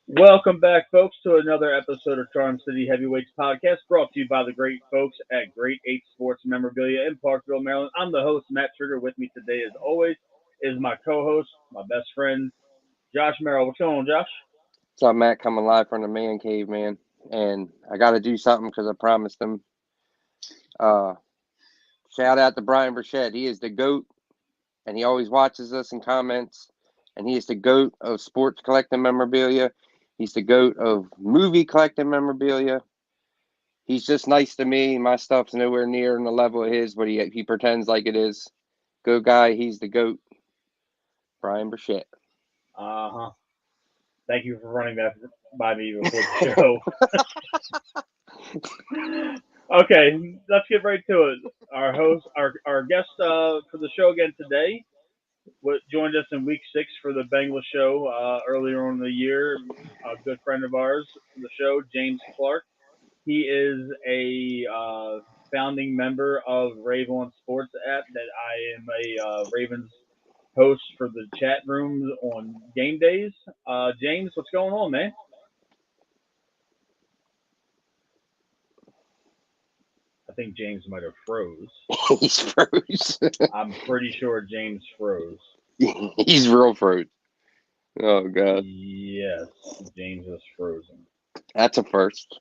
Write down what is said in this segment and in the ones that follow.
Welcome back, folks, to another episode of Charm City Heavyweights Podcast, brought to you by the great folks at Great 8 Sports Memorabilia in Parkville, Maryland. I'm the host, Matt Trigger. With me today, as always, is my co-host, my best friend, Josh Merrill. What's going on, Josh? What's up, Matt? Coming live from the man cave, man. And I got to do something because I promised him. Uh, Shout out to Brian Burchett. He is the GOAT, and he always watches us and comments. And he is the GOAT of sports collecting memorabilia. He's the GOAT of movie collecting memorabilia. He's just nice to me. My stuff's nowhere near on the level of his, but he pretends like it is. Good guy. He's the GOAT. Brian Burchett. Uh-huh. Thank you for running that by me before the show. Okay, let's get right to it. Our guest for the show again today, what joined us in week 6 for the Bengals show earlier on in the year. A good friend of ours for the show, James Clark. He is a founding member of RaveOn Sports app that I am a Ravens host for the chat rooms on game days. James, what's going on, man? I think James might have froze. He's froze. I'm pretty sure James froze. He's real froze. Oh, God. Yes, James is frozen. That's a first.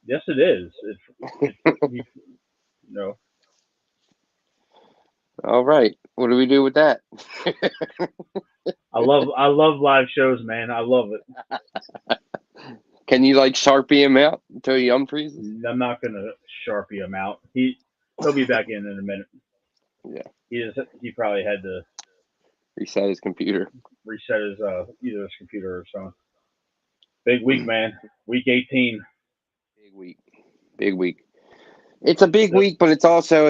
Yes, it is. You know, All right. What do we do with that? I love live shows, man. I love it. Can you like Sharpie him out until he unfreezes? I'm not gonna sharpie him out. He'll be back in a minute. Yeah. He probably had to Reset his computer. reset his either his computer or something. Big week, man. Week 18. Big week. Big week. It's a big week, but it's also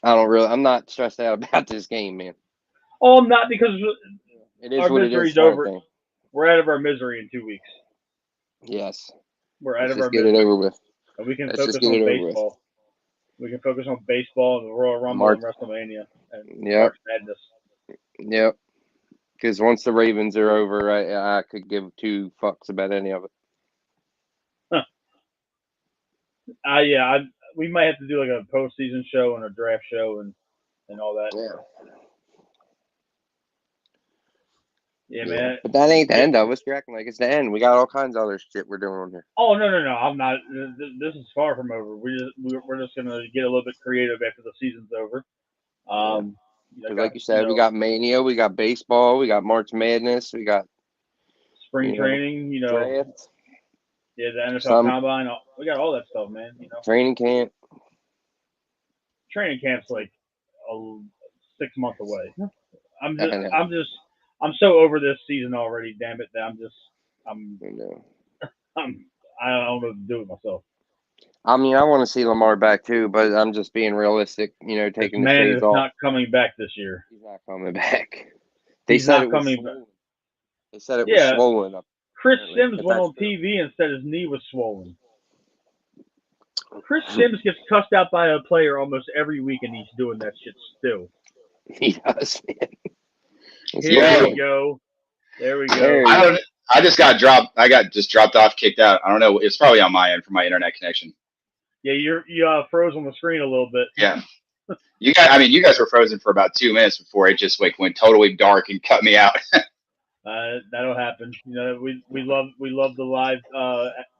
I'm not stressed out about this game, man. Oh, I'm not because It is our what it is misery's kind of over. thing. We're out of our misery in 2 weeks. Yes. We're out Let's of our just get it misery, over with. and we can Let's just focus get on it over with. baseball. We can focus on baseball and the Royal Rumble March. and WrestleMania and Yep. March Madness. Yep. Because once the Ravens are over, I could give two fucks about any of it. Huh. Yeah, we might have to do like a postseason show and a draft show and all that. Yeah. Yeah, Yeah. man. But that ain't the Yeah. end of us. You're acting like it's the end. We got all kinds of other shit we're doing on here. Oh no! I'm not. This is far from over. We're just gonna get a little bit creative after the season's over. Yeah. I Because, got like you said, we got Mania, we got baseball, we got March Madness, we got, spring you know, training. draft, Yeah, the NFL some Combine. We got all that stuff, man. training camp. Training camp's like a 6 months away. I'm I just, know. I'm just, I'm so over this season already. Damn it! That I'm, I know. I'm, I don't know what to do with myself. I mean, I want to see Lamar back too, but I'm just being realistic, This taking the man shades is off. not coming back this year. He's not coming back. They He's said not it was coming back. swollen. They said it was Yeah, swollen up, Chris apparently, Sims if went that's on true. TV and said his knee was swollen. Chris Sims gets cussed out by a player almost every week, and he's doing that shit still. He does, man. Let's Here get we Yo, going. go. There we There go. he I is. don't. I just got dropped. I got just dropped off, kicked out. I don't know. It's probably on my end for my internet connection. Yeah, you froze on the screen a little bit. Yeah, you guys. I mean, you guys were frozen for about 2 minutes before it just like went totally dark and cut me out. That'll happen. We love the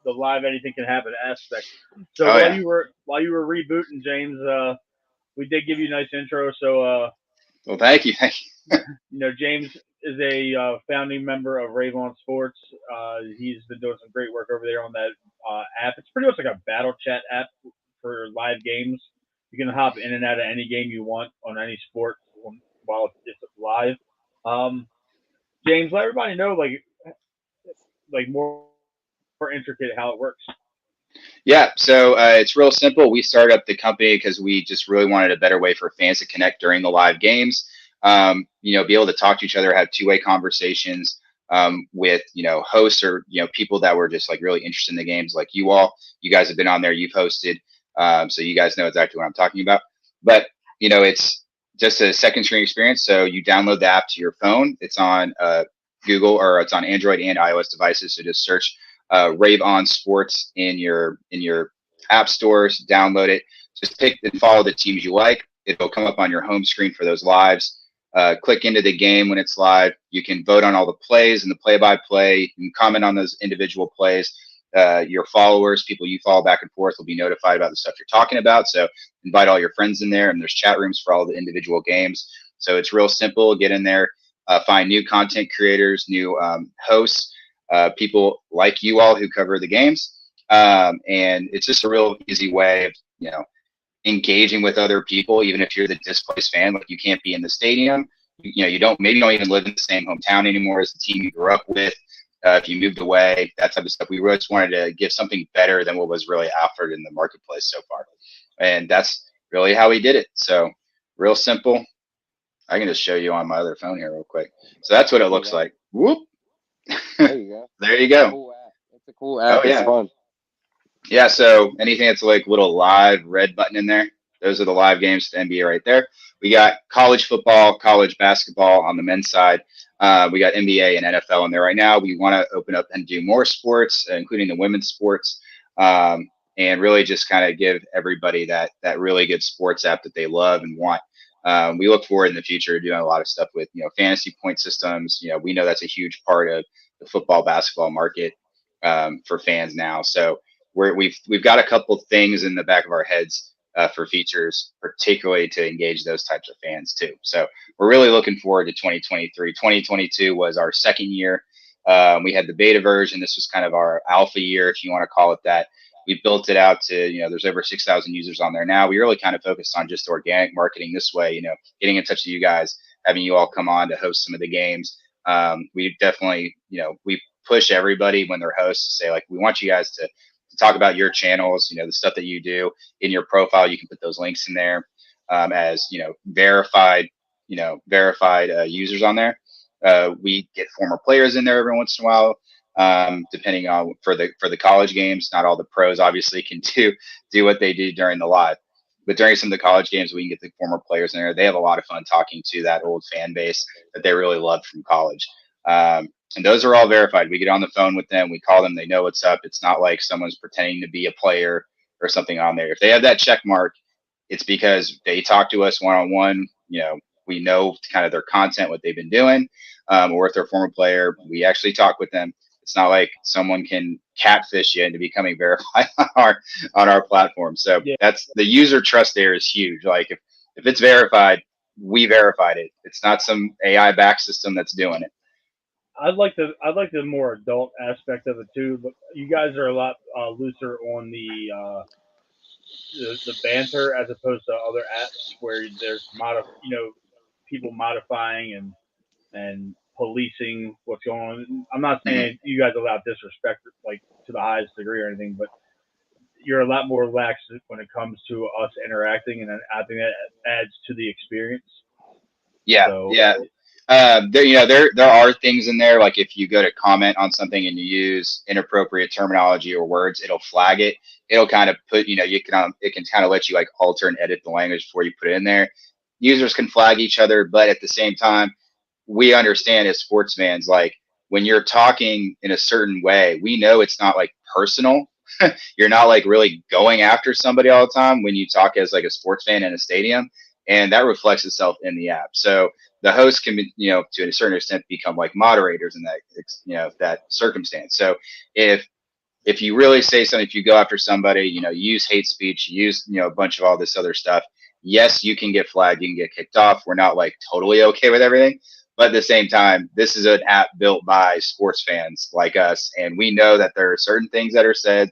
live anything can happen aspect. So Oh yeah. while you were rebooting, James, we did give you a nice intro. So Well, thank you. Thank you. James is a founding member of RaveOn Sports. He's been doing some great work over there on that app. It's pretty much like a battle chat app for live games. You can hop in and out of any game you want on any sport while it's live. Um, James, let everybody know like more intricate how it works. Yeah. So it's real simple. We started up the company because we just really wanted a better way for fans to connect during the live games. Be able to talk to each other, have two-way conversations with hosts or people that were just like really interested in the games, like you all. You guys have been on there. You've hosted, so you guys know exactly what I'm talking about. But it's just a second screen experience. So you download the app to your phone. It's on Google, or it's on Android and iOS devices. So just search RaveOn Sports in your app stores, download it. Just pick and follow the teams you like. It'll come up on your home screen for those lives. Click into the game when it's live. You can vote on all the plays and the play-by-play. You can comment on those individual plays. Your followers, people you follow back and forth, will be notified about the stuff you're talking about. So invite all your friends in there, and there's chat rooms for all the individual games. So it's real simple. Get in there, find new content creators, new hosts, people like you all who cover the games, and it's just a real easy way of engaging with other people, even if you're the displaced fan. Like, you can't be in the stadium. You don't even live in the same hometown anymore as the team you grew up with. If you moved away, that type of stuff. We really just wanted to give something better than what was really offered in the marketplace so far. And that's really how we did it. So real simple. I can just show you on my other phone here real quick. So that's what it looks like. Whoop. There you go. There you go. Cool app. It's a cool app. Oh, yeah. It's fun. Yeah, so anything that's like little live red button in there, those are the live games for the NBA right there. We got college football, college basketball on the men's side. We got NBA and NFL in there right now. We want to open up and do more sports, including the women's sports, and really just kind of give everybody that really good sports app that they love and want. We look forward in the future to doing a lot of stuff with fantasy point systems. We know that's a huge part of the football basketball market for fans now. So we've got a couple things in the back of our heads for features, particularly to engage those types of fans too. So we're really looking forward to 2023. 2022 was our second year. We had the beta version. This was kind of our alpha year, if you want to call it that. We built it out to, there's over 6,000 users on there now. We really kind of focused on just organic marketing this way, getting in touch with you guys, having you all come on to host some of the games. We definitely, we push everybody when they're hosts to say, like, we want you guys to talk about your channels, the stuff that you do in your profile. You can put those links in there as, verified users on there. We get former players in there every once in a while, depending on for the college games. Not all the pros obviously can do what they do during the live, but during some of the college games, we can get the former players in there. They have a lot of fun talking to that old fan base that they really loved from college. And those are all verified. We get on the phone with them. We call them. They know what's up. It's not like someone's pretending to be a player or something on there. If they have that check mark, it's because they talk to us one-on-one. We know kind of their content, what they've been doing, or if they're a former player, we actually talk with them. It's not like someone can catfish you into becoming verified on our platform. So that's the user trust there is huge. Like if it's verified, we verified it. It's not some AI back system that's doing it. I'd like the more adult aspect of it too. But you guys are a lot looser on the banter as opposed to other apps where there's people modifying and policing what's going on. I'm not saying you guys allow disrespect like to the highest degree or anything, but you're a lot more relaxed when it comes to us interacting, and I think that adds to the experience. Yeah, so, yeah. There are things in there, like if you go to comment on something and you use inappropriate terminology or words, it'll flag it. It'll kind of put, it can kind of let you like alter and edit the language before you put it in there. Users can flag each other, but at the same time, we understand as sports fans, like when you're talking in a certain way, we know it's not like personal. You're not like really going after somebody all the time when you talk as like a sports fan in a stadium, and that reflects itself in the app. So the host can, to a certain extent, become like moderators in that, that circumstance. So if you really say something, if you go after somebody, use hate speech, use, a bunch of all this other stuff, yes, you can get flagged, you can get kicked off. We're not like totally okay with everything. But at the same time, this is an app built by sports fans like us. And we know that there are certain things that are said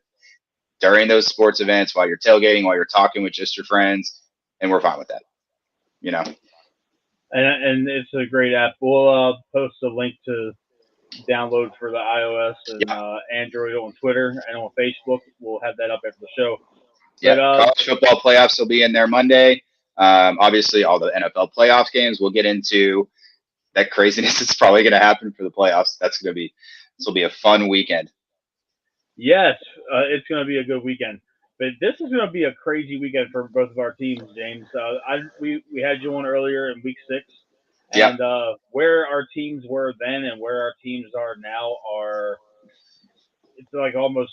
during those sports events while you're tailgating, while you're talking with just your friends. And we're fine with that, And it's a great app. We'll post a link to download for the iOS and Android on Twitter and on Facebook. We'll have that up after the show. Yeah, college football playoffs will be in there Monday. Obviously, all the NFL playoff games. We'll get into that craziness that's probably going to happen for the playoffs. This will be a fun weekend. Yes, it's going to be a good weekend. But this is going to be a crazy weekend for both of our teams, James. We had you on earlier in week 6. Yeah. And where our teams were then and where our teams are now are it's like almost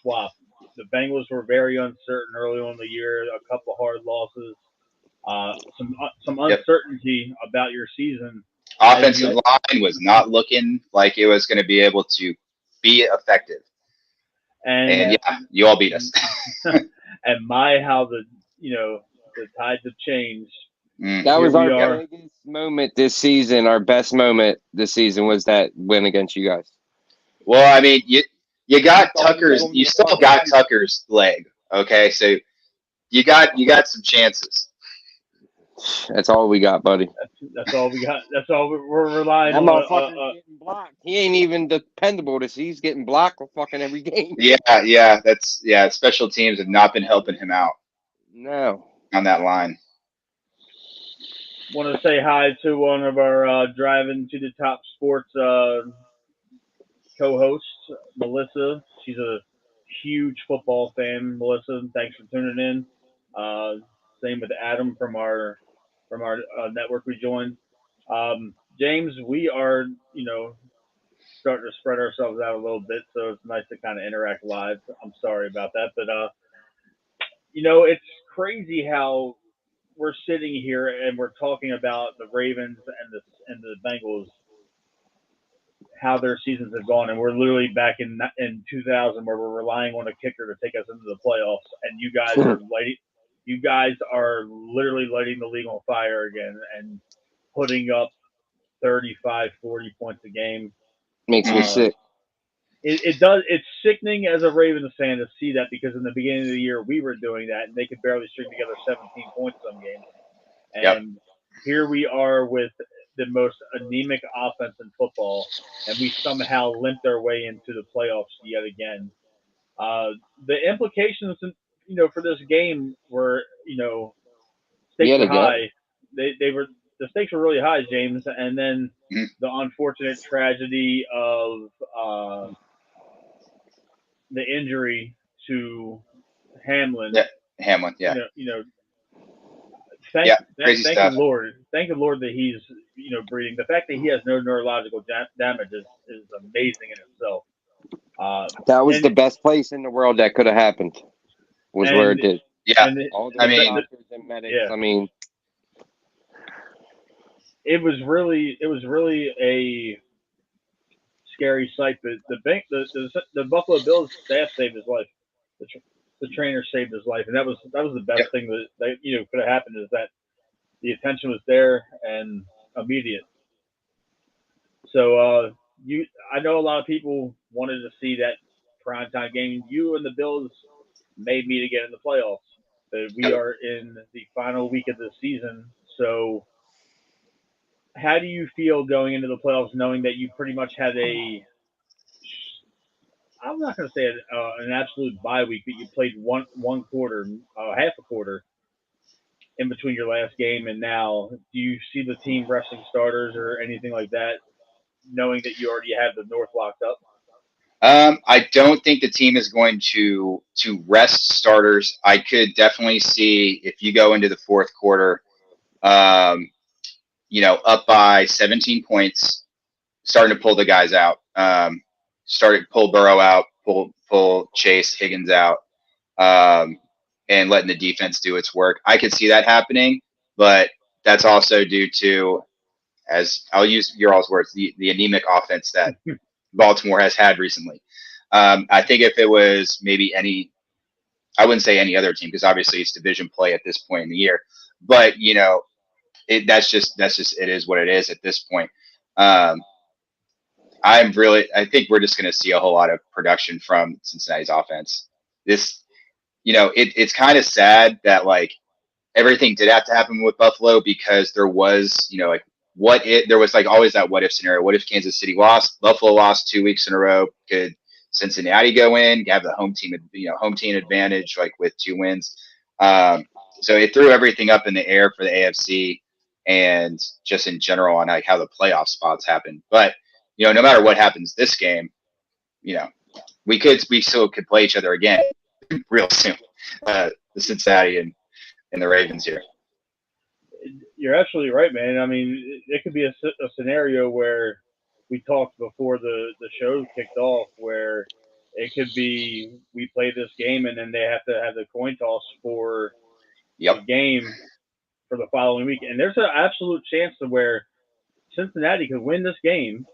swap. The Bengals were very uncertain early on in the year, a couple hard losses, some Yep. uncertainty about your season as Offensive you line was not looking like it was going to be able to be effective. And and yeah, you all beat us. and my how the tides have changed. That Here was we our are. biggest moment this season. Our best moment this season was that win against you guys. Well, I mean, you got Thought we were Tucker's. going You to still win. got Tucker's leg. Okay, so you got some chances. That's all we got, buddy. That's all we got. That's all we're relying That on. motherfucker's getting blocked. He ain't even dependable. He's getting blocked fucking every game. Yeah. Special teams have not been helping him out No. on that line. Want to say hi to one of our driving to the top sports co-hosts, Melissa. She's a huge football fan. Melissa, thanks for tuning in. Same with Adam from our network we joined. James, we are starting to spread ourselves out a little bit, so it's nice to kind of interact live. I'm sorry about that, but it's crazy how we're sitting here and we're talking about the Ravens and the Bengals, how their seasons have gone, and we're literally back in 2000 where we're relying on a kicker to take us into the playoffs, and you guys are literally lighting the league on fire again and putting up 35, 40 points a game. Makes me Uh, sick. it does. It's sickening as a Ravens fan to see that because in the beginning of the year we were doing that and they could barely string together 17 points some games. Yep. And here we are with the most anemic offense in football, and we somehow limped our way into the playoffs yet again. The implications, for this game were, stakes Yet were again. high. They were the stakes were really high, James, and then Mhm. the unfortunate tragedy of the injury to Hamlin. Yeah, Hamlin. Yeah, Thank, yeah, thank, crazy thank the stuff. Lord. Thank the Lord that he's, breathing. The fact that he has no neurological damage is amazing in itself. That was And the best place in the world that could have happened. Was where and it did. Yeah, and All I those mean, doctors and medics. yeah, I mean, it was really a scary sight. But the Buffalo Bills staff saved his life. The trainer saved his life, and that was the best yep. thing that could have happened is that the attention was there and immediate. So I know a lot of people wanted to see that primetime game. You and the Bills may meet again in the playoffs. But we Yep. are in the final week of the season. So how do you feel going into the playoffs, knowing that you pretty much had I'm not going to say an absolute bye week, but you played one quarter, half a quarter in between your last game and now. Do you see the team resting starters or anything like that, knowing that you already have the North locked up? I don't think the team is going to rest starters. I could definitely see if you go into the fourth quarter, um, up by 17 points, starting to pull the guys out. Started pull Burrow out, pull Chase Higgins out, um, and letting the defense do its work. I could see that happening, but that's also due to, as I'll use your all's words, the anemic offense that Baltimore has had recently. I think if it was maybe I wouldn't say any other team because obviously it's division play at this point in the year, but that's just it is what it is at this point. Um, I think we're just going to see a whole lot of production from Cincinnati's offense. This, it's kind of sad that like everything did have to happen with Buffalo because there was, like there was like always that what if scenario. What if Kansas City lost? Buffalo lost 2 weeks in a row. Could Cincinnati go in, have the home team advantage, like with 2 wins? So it threw everything up in the air for the AFC and just in general on like how the playoff spots happen. But no matter what happens this game, you know, we still could play each other again real soon. The Cincinnati and the Ravens here. you're absolutely right, man. I mean, it could be a scenario where we talked before the show kicked off, where it could be we play this game and then they have to have the coin toss for the Yep. game for the following week, and there's an absolute chance to where Cincinnati could win this game,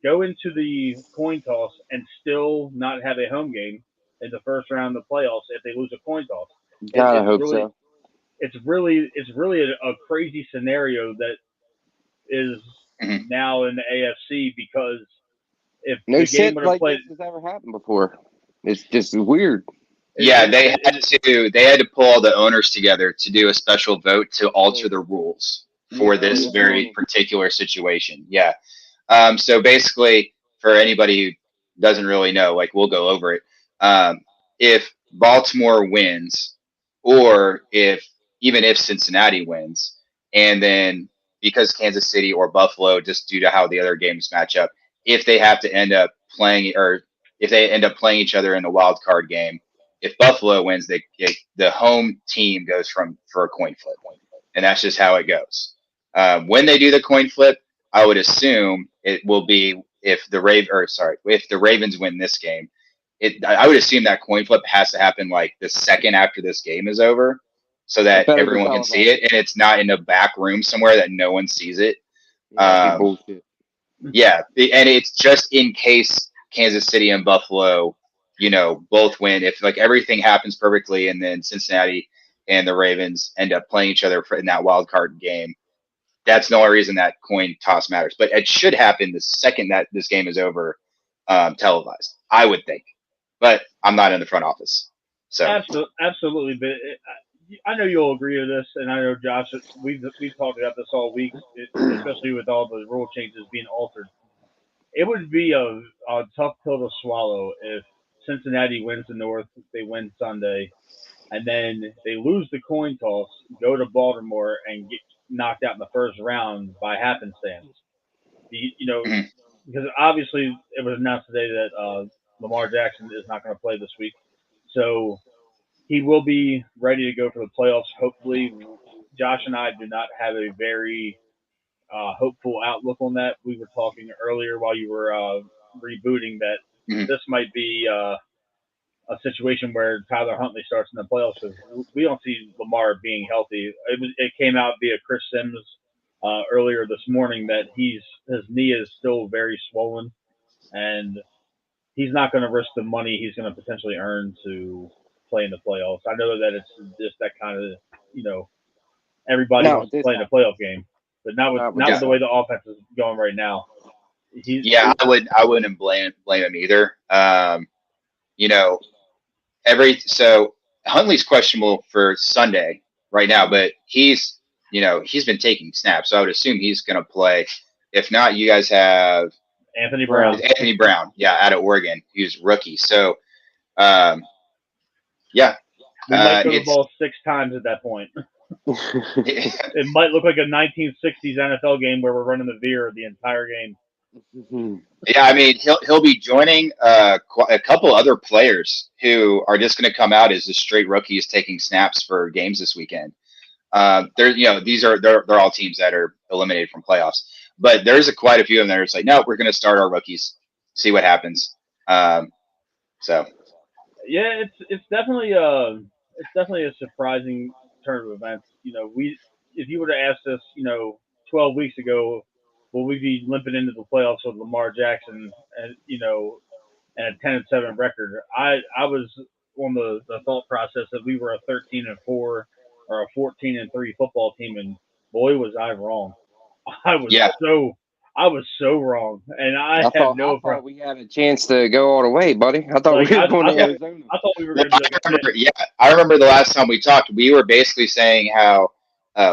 go into the coin toss, and still not have a home game in the first round of the playoffs if they lose a coin toss. It, God, I it's hope really so. it's really a crazy scenario that is Mhm. now in the AFC because if No the game shit would have like played, this has ever happened before. It's just weird. Yeah, they it, had to pull all the owners together to do a special vote to alter the rules for Yeah, this it's very funny. particular situation. Yeah. So basically, for anybody who doesn't really know, like we'll go over it. Um, if Baltimore wins, or even if Cincinnati wins, and then because Kansas City or Buffalo, just due to how the other games match up, if they have to end up playing, or if they end up playing each other in the wild card game, if Buffalo wins, the home team goes for a coin flip, and that's just how it goes. When they do the coin flip, I would assume it will be if the Ravens win this game. I would assume that coin flip has to happen like the second after this game is over, so It that better be everyone can see it televised. and it's not in a back room somewhere that no one sees it. Yeah, that'd be Um, bullshit. yeah, and it's just in case Kansas City and Buffalo, both win. If like everything happens perfectly, and then Cincinnati and the Ravens end up playing each other in that wild card game, that's the only reason that coin toss matters. But it should happen the second that this game is over, televised, I would think. But I'm not in the front office, so absolutely. But I know you'll agree with this, and I know Josh. We've talked about this all week, especially with all the rule changes being altered. It would be a tough pill to swallow if Cincinnati wins the North, they win Sunday, and then they lose the coin toss, go to Baltimore, and get knocked out in the first round by happenstance. You know, mhm, because obviously it was announced today that Lamar Jackson is not going to play this week, so he will be ready to go for the playoffs. Hopefully, Josh and I do not have a very hopeful outlook on that. We were talking earlier while you were rebooting that mhm, this might be a situation where Tyler Huntley starts in the playoffs because we don't see Lamar being healthy. It came out via Chris Sims earlier this morning that his knee is still very swollen and he's not going to risk the money he's going to potentially earn to play in the playoffs. I know that it's just that kind of you know everybody Not wants with to this play in a offense. playoff game, but not with Not with not with yeah, this the way the offense. offense is going right now. He, yeah. I wouldn't blame him either. You know, so Huntley's questionable for Sunday right now, but he's been taking snaps, so I would assume he's going to play. If not, you guys have Anthony Brown. Brown. Anthony Brown, yeah, out of Oregon. He's rookie, so um, yeah, We might throw the it's ball 6 times at that point. It might look like a 1960s NFL game where we're running the veer the entire game. yeah. I mean, he'll be joining a couple other players who are just going to come out as just straight rookies taking snaps for games this weekend. They're all teams that are eliminated from playoffs, but there's quite a few of them that are just like, no, we're going to start our rookies, see what happens. Um, so Yeah, it's definitely a surprising turn of events. We if you would have asked us, 12 weeks ago, will we be limping into the playoffs with Lamar Jackson and and a 10-7 record? I was on the thought process that we were a 13-4 or a 14-3 football team, and boy was I wrong. I was yeah, so I was so wrong, and I I have thought I no thought we had a chance to go all the way, buddy. I thought like we were going to yeah. Arizona. I thought we were Well, going to be like a 10. I remember the last time we talked, we were basically saying how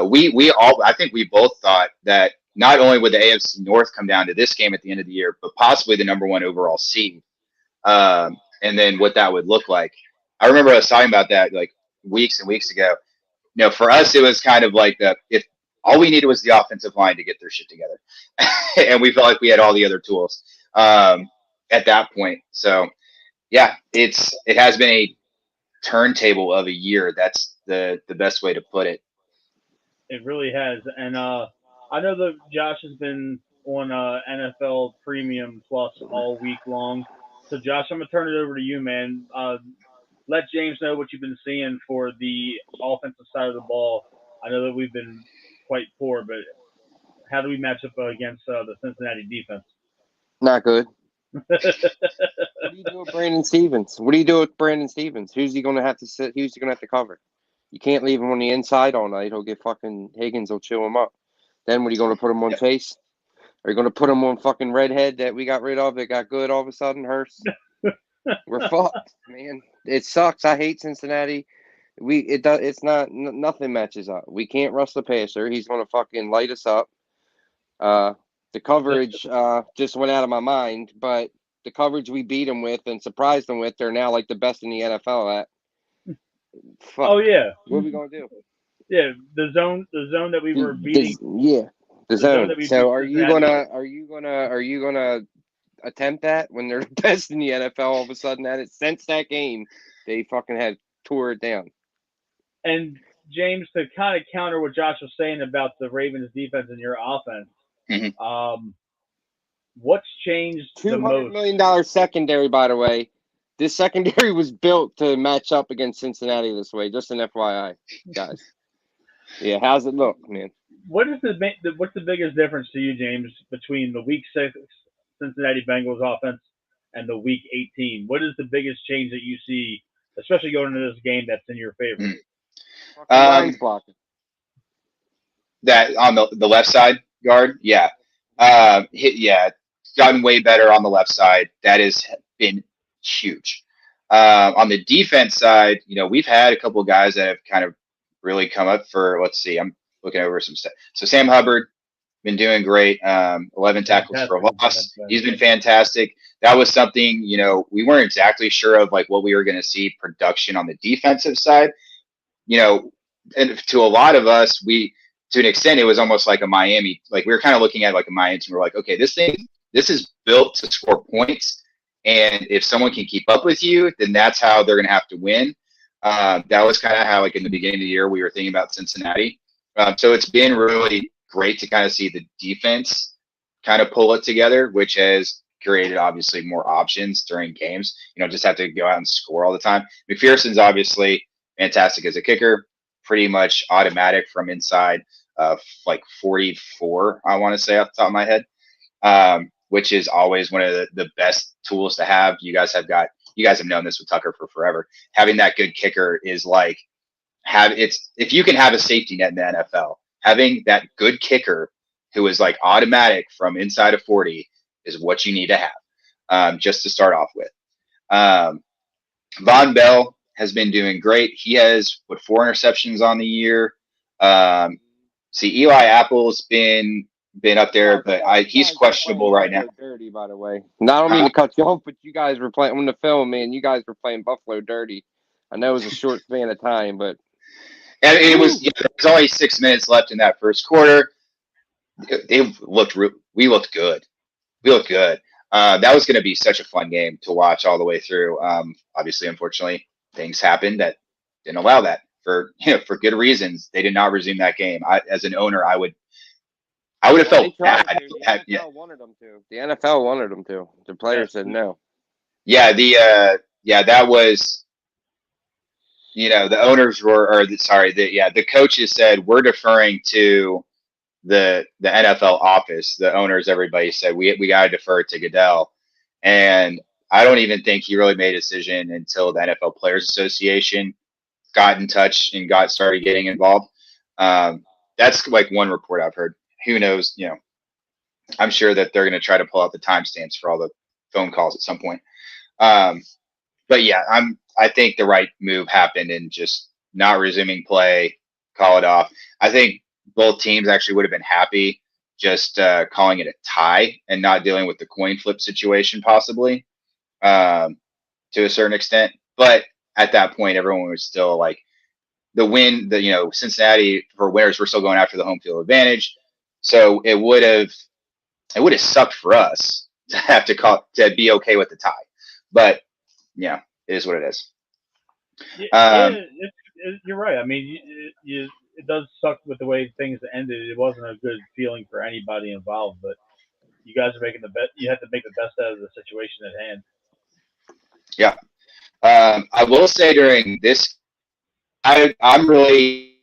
we all, I think we both thought that not only would the AFC North come down to this game at the end of the year, but possibly the number one overall seed, and then what that would look like. I remember us talking about that like weeks and weeks ago. For us, it was kind of like if all we needed was the offensive line to get their shit together, and we felt like we had all the other tools at that point. So yeah, it has been a turntable of a year. That's the best way to put it. It really has. And I know that Josh has been on NFL Premium Plus all week long. So Josh, I'm gonna turn it over to you, man. Let James know what you've been seeing for the offensive side of the ball. I know that we've been quite poor, but how do we match up against the Cincinnati defense? Not good. What do you do with Brandon Stevens? What do you do with Brandon Stevens? Who's he going to have to sit? Who's he going to have to cover? You can't leave him on the inside all night. He'll get fucking Higgins will chew him up. Then what are you going to put him on Chase? Are you going to put him on fucking Redhead that we got rid of that got good all of a sudden? Hurst. We're fucked, man. It sucks. I hate Cincinnati. It's not nothing matches up. We can't rush the passer. He's going to fucking light us up. The coverage just went out of my mind, but the coverage we beat them with and surprised them with, they're now like the best in the NFL at. Fuck. Oh yeah. What are we gonna do? Yeah, the zone that we were beating. The zone. That we So beat are you gonna attempt that when they're the best in the NFL all of a sudden at it? Since that game, they fucking had tore it down. And James, to kind of counter what Josh was saying about the Ravens defense and your offense, what's changed the most? $200 million secondary, by the way. This secondary was built to match up against Cincinnati this way. Just an FYI, guys. Yeah, how's it look, man? What's the biggest difference to you, James, between the Week 6 Cincinnati Bengals offense and the Week 18? What is the biggest change that you see, especially going into this game, that's in your favor? Lions blocking. That on the left side guard, yeah, gotten way better on the left side. That has been huge. On the defense side, we've had a couple of guys that have kind of really come up for. Let's see, I'm looking over some stuff. So Sam Hubbard been doing great. 11 tackles for loss. He's been fantastic. That was something we weren't exactly sure of, like what we were going to see production on the defensive side. And to a lot of us, to an extent, it was almost like a Miami. Like we were kind of looking at like a Miami team. We're like, okay, this is built to score points. And if someone can keep up with you, then that's how they're going to have to win. That was kind of how, like in the beginning of the year, we were thinking about Cincinnati. So it's been really great to kind of see the defense kind of pull it together, which has created obviously more options during games. You don't just have to go out and score all the time. McPherson's obviously fantastic as a kicker, pretty much automatic from inside like 44, I want to say off the top of my head. Which is always one of the best tools to have. You guys have known this with Tucker for forever. Having that good kicker is like if you can have a safety net in the NFL, having that good kicker who is like automatic from inside of 40 is what you need to have, just to start off with. Von Bell has been doing great. He has 4 interceptions on the year. Eli Apple's been up there, but he's questionable right now. Dirty, by the way. I don't mean to cut you off, but you guys were playing on the film, man. You guys were playing Buffalo dirty. I know it was a short span of time, but and it was there was only 6 minutes left in that first quarter. We looked good. We looked good. That was going to be such a fun game to watch all the way through. Obviously, unfortunately, things happened that didn't allow that for good reasons. They did not resume that game. As an owner, I would have felt bad. The NFL wanted them to. The NFL wanted them to. The players said no. Yeah, that was, the owners the coaches said we're deferring to the NFL office. The owners, everybody said we got to defer to Goodell, and I don't even think he really made a decision until the NFL Players Association got in touch and started getting involved. That's like one report I've heard. Who knows? I'm sure that they're going to try to pull out the timestamps for all the phone calls at some point. But yeah, I think the right move happened in just not resuming play, call it off. I think both teams actually would have been happy just calling it a tie and not dealing with the coin flip situation possibly to a certain extent. But at that point, everyone was still like the win. Cincinnati for winners, we're still going after the home field advantage. So it would have sucked for us to have to be okay with the tie, but it is what it is. Yeah, you're right. I mean, it does suck with the way things ended. It wasn't a good feeling for anybody involved, but you guys are making the best. You have to make the best out of the situation at hand. Yeah. I will say during this, I'm really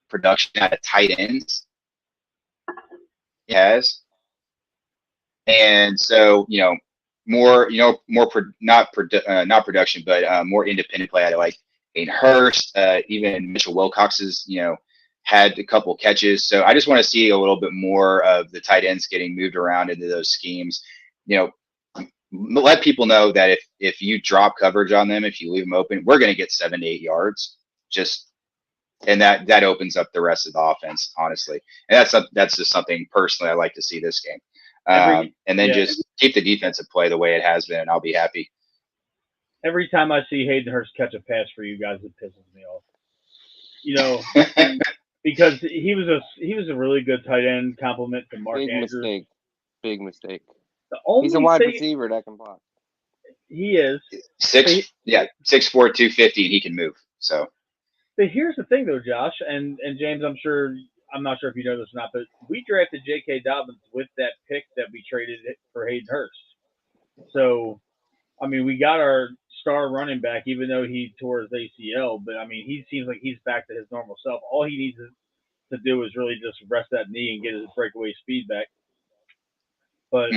production at a tight ends. Yes. And so, more, not production, but more independent play out of like Hayden Hurst, even Mitchell Wilcox's, had a couple catches. So I just want to see a little bit more of the tight ends getting moved around into those schemes. Let people know that if you drop coverage on them, if you leave them open, we're going to get 7 to 8 yards. And that opens up the rest of the offense, honestly. And that's just something personally I like to see this game. And then just keep the defensive play the way it has been, and I'll be happy. Every time I see Hayden Hurst catch a pass for you guys, it pisses me off. Because he was a really good tight end compliment to Mark Andrews. Big mistake. He's a wide receiver that can block. He is 6'4", 250, and he can move. So. But here's the thing, though, Josh and James. I'm not sure if you know this or not, but we drafted J.K. Dobbins with that pick that we traded for Hayden Hurst. So, I mean, we got our star running back, even though he tore his ACL. But I mean, he seems like he's back to his normal self. All he needs to do is really just rest that knee and get his breakaway speed back. But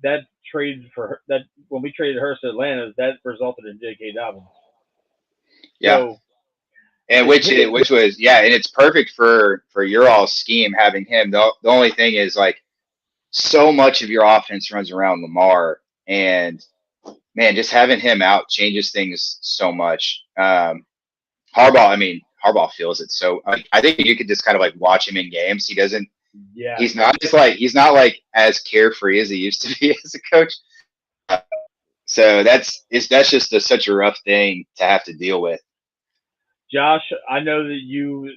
that trade for that when we traded Hurst to Atlanta, that resulted in J.K. Dobbins. Yeah. So, and which was and it's perfect for your all scheme having him. The only thing is like so much of your offense runs around Lamar, and man, just having him out changes things so much. Harbaugh feels it. So I think you could just kind of like watch him in games. He doesn't. Yeah. He's not like as carefree as he used to be as a coach. So that's just such a rough thing to have to deal with. Josh, I know that you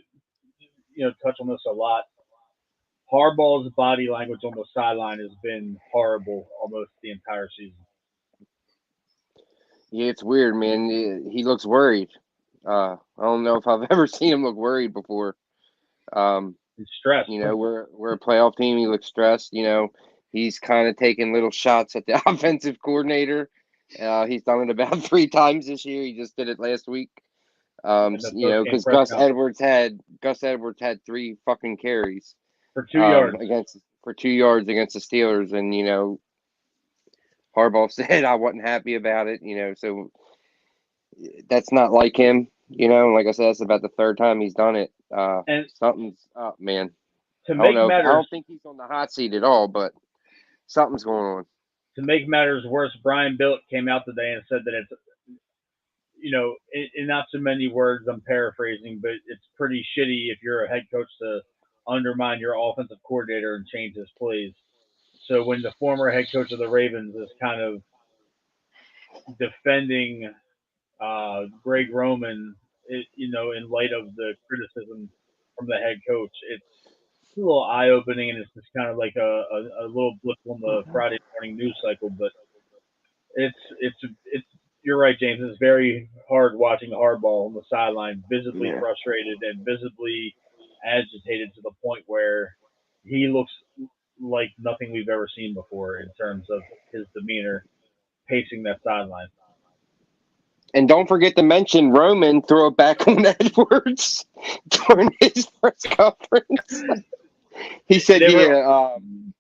touch on this a lot. Harbaugh's body language on the sideline has been horrible almost the entire season. Yeah, it's weird, man. He looks worried. I don't know if I've ever seen him look worried before. He's stressed. We're a playoff team. He looks stressed. He's kind of taking little shots at the offensive coordinator. He's done it about 3 times this year. He just did it last week. Because Gus Edwards had 3 fucking carries for 2 yards against the Steelers, and Harbaugh said I wasn't happy about it. So that's not like him. Like I said, that's about the 3rd time he's done it. And something's up, man. I don't think he's on the hot seat at all, but something's going on. To make matters worse, Brian Billick came out today and said that it's. In not so many words, I'm paraphrasing, but it's pretty shitty if you're a head coach to undermine your offensive coordinator and change his plays. So when the former head coach of the Ravens is kind of defending Greg Roman, in light of the criticism from the head coach, it's a little eye-opening, and it's just kind of like a little blip on the Friday morning news cycle. But it's you're right, James. It's very hard watching Harbaugh on the sideline, visibly frustrated and visibly agitated to the point where he looks like nothing we've ever seen before in terms of his demeanor pacing that sideline. And don't forget to mention Roman throw it back on Edwards during his press conference. He said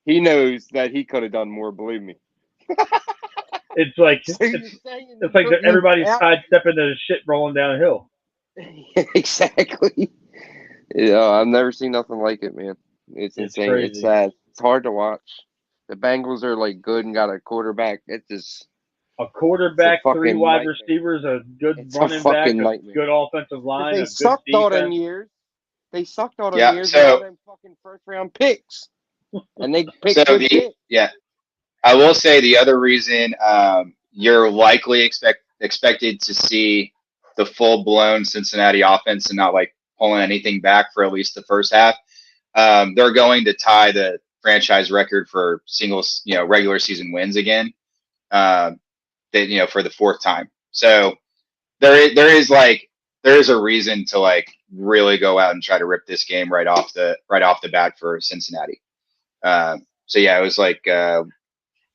he knows that he could have done more, believe me. It's like everybody's sidestepping the shit rolling downhill. Exactly. I've never seen nothing like it, man. It's insane. Crazy. It's sad. It's hard to watch. The Bengals are like good and got a quarterback. It's just a quarterback, 3 wide receivers, a good running back, a good offensive line. They sucked all them years. They sucked all them years. So them fucking 1st-round picks, and they picked I will say the other reason you're likely expected to see the full-blown Cincinnati offense and not like pulling anything back for at least the first half. They're going to tie the franchise record for regular season wins again. For the 4th time. So there is a reason to like really go out and try to rip this game right off the bat for Cincinnati. So yeah, it was like I'm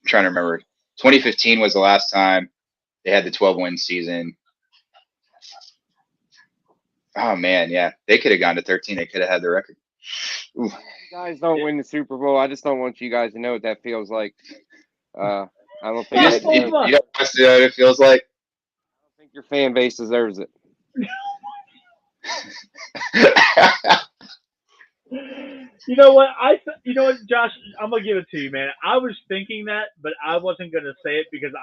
trying to remember. 2015 was the last time they had the 12-win season. Oh man, yeah, they could have gone to 13. They could have had the record. Ooh. You guys don't win the Super Bowl. I just don't want you guys to know what that feels like. I don't think You don't want us to know what it feels like. I don't think your fan base deserves it. You know what? You know what, Josh? I'm gonna give it to you, man. I was thinking that, but I wasn't gonna say it because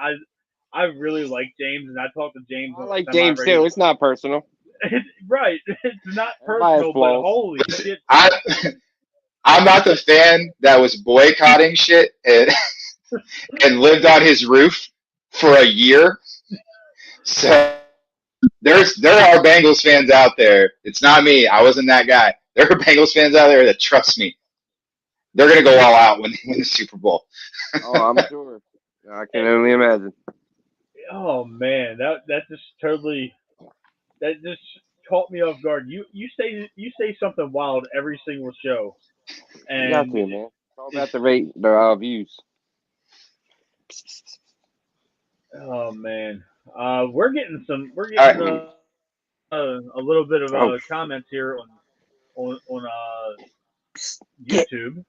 I really like James, and I talked to James. I like James too. It's not personal. Right. It's not Everybody has personal, but flaws. holy shit. I'm not the fan that was boycotting shit and lived on his roof for a year. So there are Bengals fans out there. It's not me. I wasn't that guy. There are Bengals fans out there that trust me. They're gonna go all out when they win the Super Bowl. Oh, I'm sure. I can only imagine. Oh man, that just caught me off guard. You say something wild every single show, You got and to, man. It's all about the views. oh man, we're getting All right. a little bit of Oh, comments here on get. YouTube.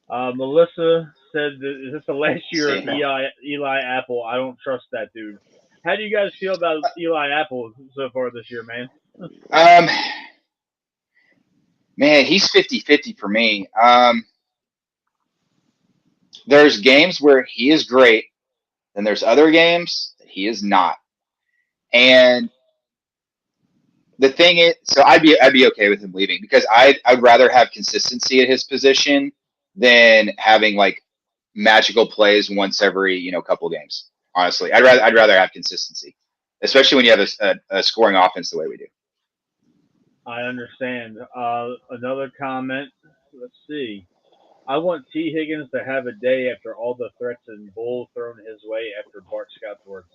Melissa said, "Is this the last year of Eli Apple? I don't trust that dude." How do you guys feel about Eli Apple so far this year, man? Man, he's 50-50 for me. There's games where he is great, and there's other games that he is not. And the thing is, so I'd be okay with him leaving because I'd rather have consistency at his position than having like magical plays once every couple games. Honestly, I'd rather have consistency, especially when you have a scoring offense the way we do. I understand. Another comment. Let's see. I want T. Higgins to have a day after all the threats and bull thrown his way after Bart Scott's words.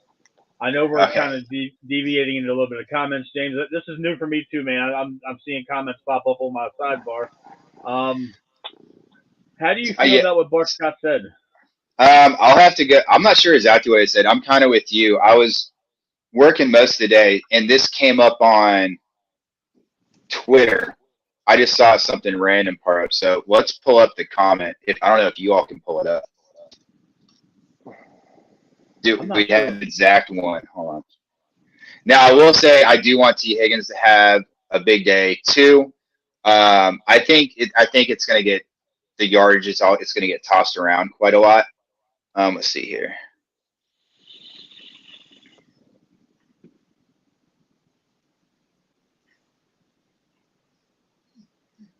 I know we're kind of deviating into a little bit of comments, James. This is new for me too, man. I'm seeing comments pop up on my sidebar. How do you feel about what Bart Scott said? I'll have to go. I'm not sure exactly what I said. I'm kind of with you. I was working most of the day, and this came up on Twitter. I just saw something random part up. So let's pull up the comment. I don't know if you all can pull it up. Do we have the exact one? Hold on. Now I will say I do want T. Higgins to have a big day too. I think it's going to get the yardage. It's going to get tossed around quite a lot. Let's see here.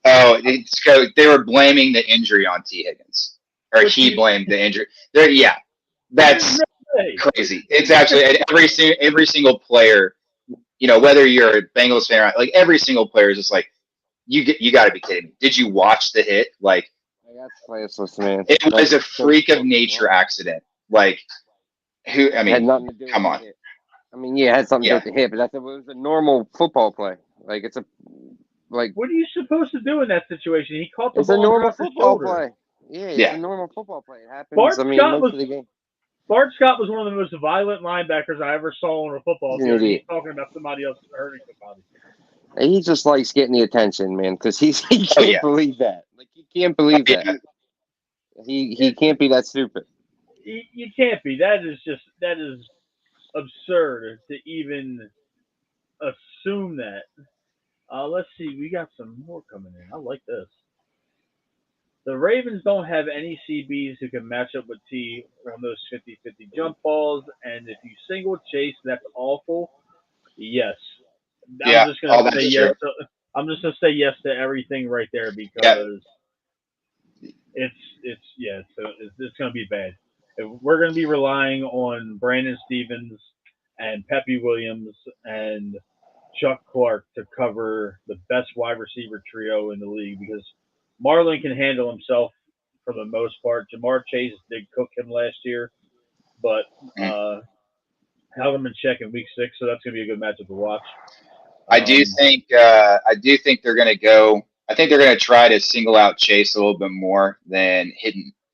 Oh, they were blaming the injury on T. Higgins, or he blamed the injury. Yeah, that's crazy. It's actually every single player. Whether you're a Bengals fan or not, like every single player is just like, you got to be kidding me. Did you watch the hit? Like, that's classless, man. It was a freak of nature accident. Like, who? I mean, had nothing to do come with on. The hit. I mean, yeah, it had something to do with the hit, but it was a normal football play. Like it's like. What are you supposed to do in that situation? He caught the It's ball. a normal football play. Yeah, it's a normal football play. It happens. Most of the game. Bart Scott was one of the most violent linebackers I ever saw on a football field. He's talking about somebody else hurting somebody. He just likes getting the attention, man, because he can't believe that. Like he can't believe that. He can't be that stupid. You can't be. That is absurd to even assume that. Let's see. We got some more coming in. I like this. The Ravens don't have any CBs who can match up with T on those 50-50 jump balls, and if you single Chase, that's awful. Yes. I'm just gonna say yes. I'm just gonna say yes to everything right there because it's gonna be bad. If we're gonna be relying on Brandon Stevens and Pepe Williams and Chuck Clark to cover the best wide receiver trio in the league because Marlon can handle himself for the most part. Jamar Chase did cook him last year, but held him in check in week 6, so that's going to be a good matchup to watch. I do think they're going to go. I think they're going to try to single out Chase a little bit more than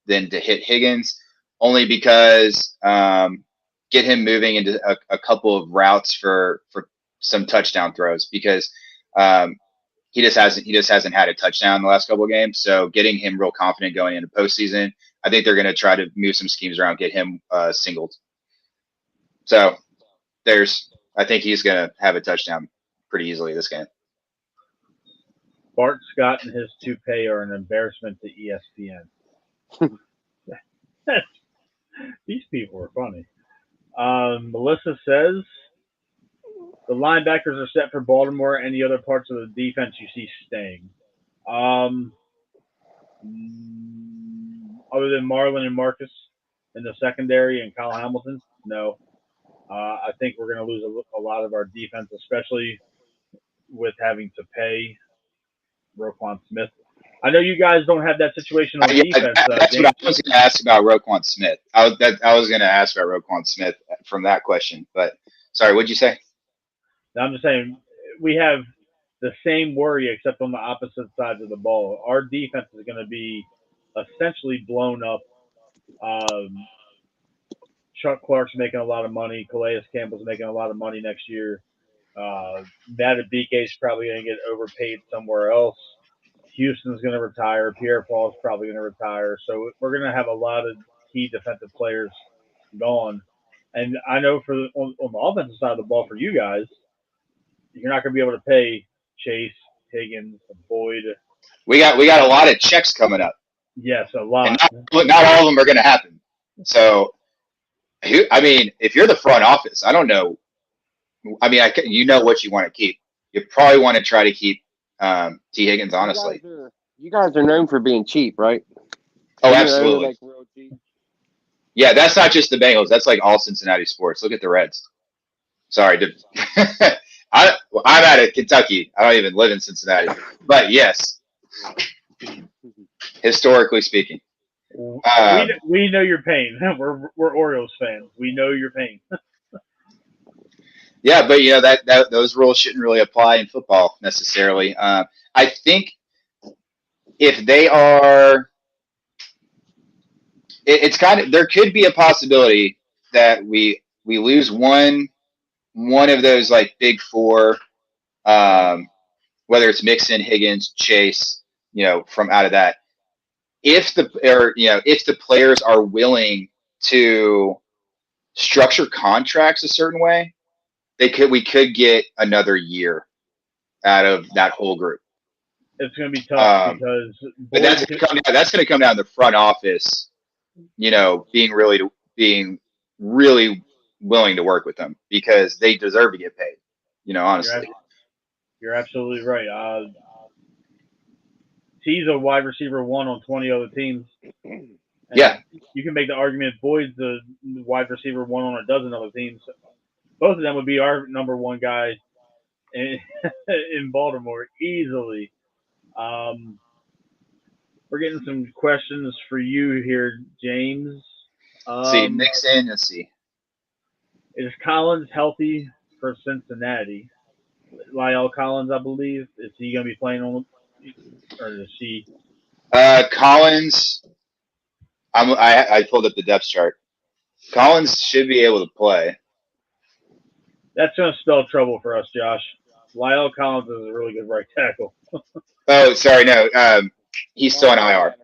to hit Higgins, only because get him moving into a couple of routes for some touchdown throws because he just hasn't had a touchdown in the last couple of games. So getting him real confident going into postseason, I think they're going to try to move some schemes around, get him singled. So I think he's going to have a touchdown pretty easily this game. Bart Scott and his toupee are an embarrassment to ESPN. These people are funny. Melissa says the linebackers are set for Baltimore. Any other parts of the defense you see staying? Other than Marlon and Marcus in the secondary and Kyle Hamilton, no. I think we're going to lose a lot of our defense, especially with having to pay Roquan Smith. I know you guys don't have that situation on defense. That's what I was going to ask about Roquan Smith. I was going to ask about Roquan Smith from that question, but sorry, what'd you say? I'm just saying we have the same worry except on the opposite sides of the ball. Our defense is going to be essentially blown up. Chuck Clark's making a lot of money. Calais Campbell's making a lot of money next year. Matt Abike's probably going to get overpaid somewhere else. Houston's going to retire. Pierre Paul's probably going to retire. So we're going to have a lot of key defensive players gone. And I know on the offensive side of the ball for you guys, you're not going to be able to pay Chase, Higgins, Boyd. We got a lot of checks coming up. Yes, a lot. And not all of them are going to happen. So, I mean, if you're the front office, I don't know. I mean, you know what you want to keep. You probably want to try to keep T. Higgins, honestly. You guys are known for being cheap, right? Oh, absolutely. Like real cheap. Yeah, that's not just the Bengals. That's like all Cincinnati sports. Look at the Reds. Sorry, I'm out of Kentucky. I don't even live in Cincinnati. But yes, historically speaking. We know your pain. We're Orioles fans. We know your pain. Yeah, but that those rules shouldn't really apply in football necessarily. I think if they are, it's kind of, there could be a possibility that we lose one of those like big four, whether it's Mixon, Higgins, Chase, from out of that. If the players are willing to structure contracts a certain way, we could get another year out of that whole group. It's going to be tough because that's going to come down to the front office, being really willing to work with them because they deserve to get paid. Honestly, you're absolutely right. T's a wide receiver 1 on 20 other teams. Yeah, you can make the argument Boyd's the wide receiver 1 on a dozen other teams. Both of them would be our number 1 guy in Baltimore easily. We're getting some questions for you here, James. Mixon. Let's see. Is Collins healthy for Cincinnati? Lyle Collins, I believe. Is he going to be playing on, or is he? Collins. I pulled up the depth chart. Collins should be able to play. That's going to spell trouble for us, Josh. Lyle Collins is a really good right tackle. Oh, sorry, no. He's still on IR.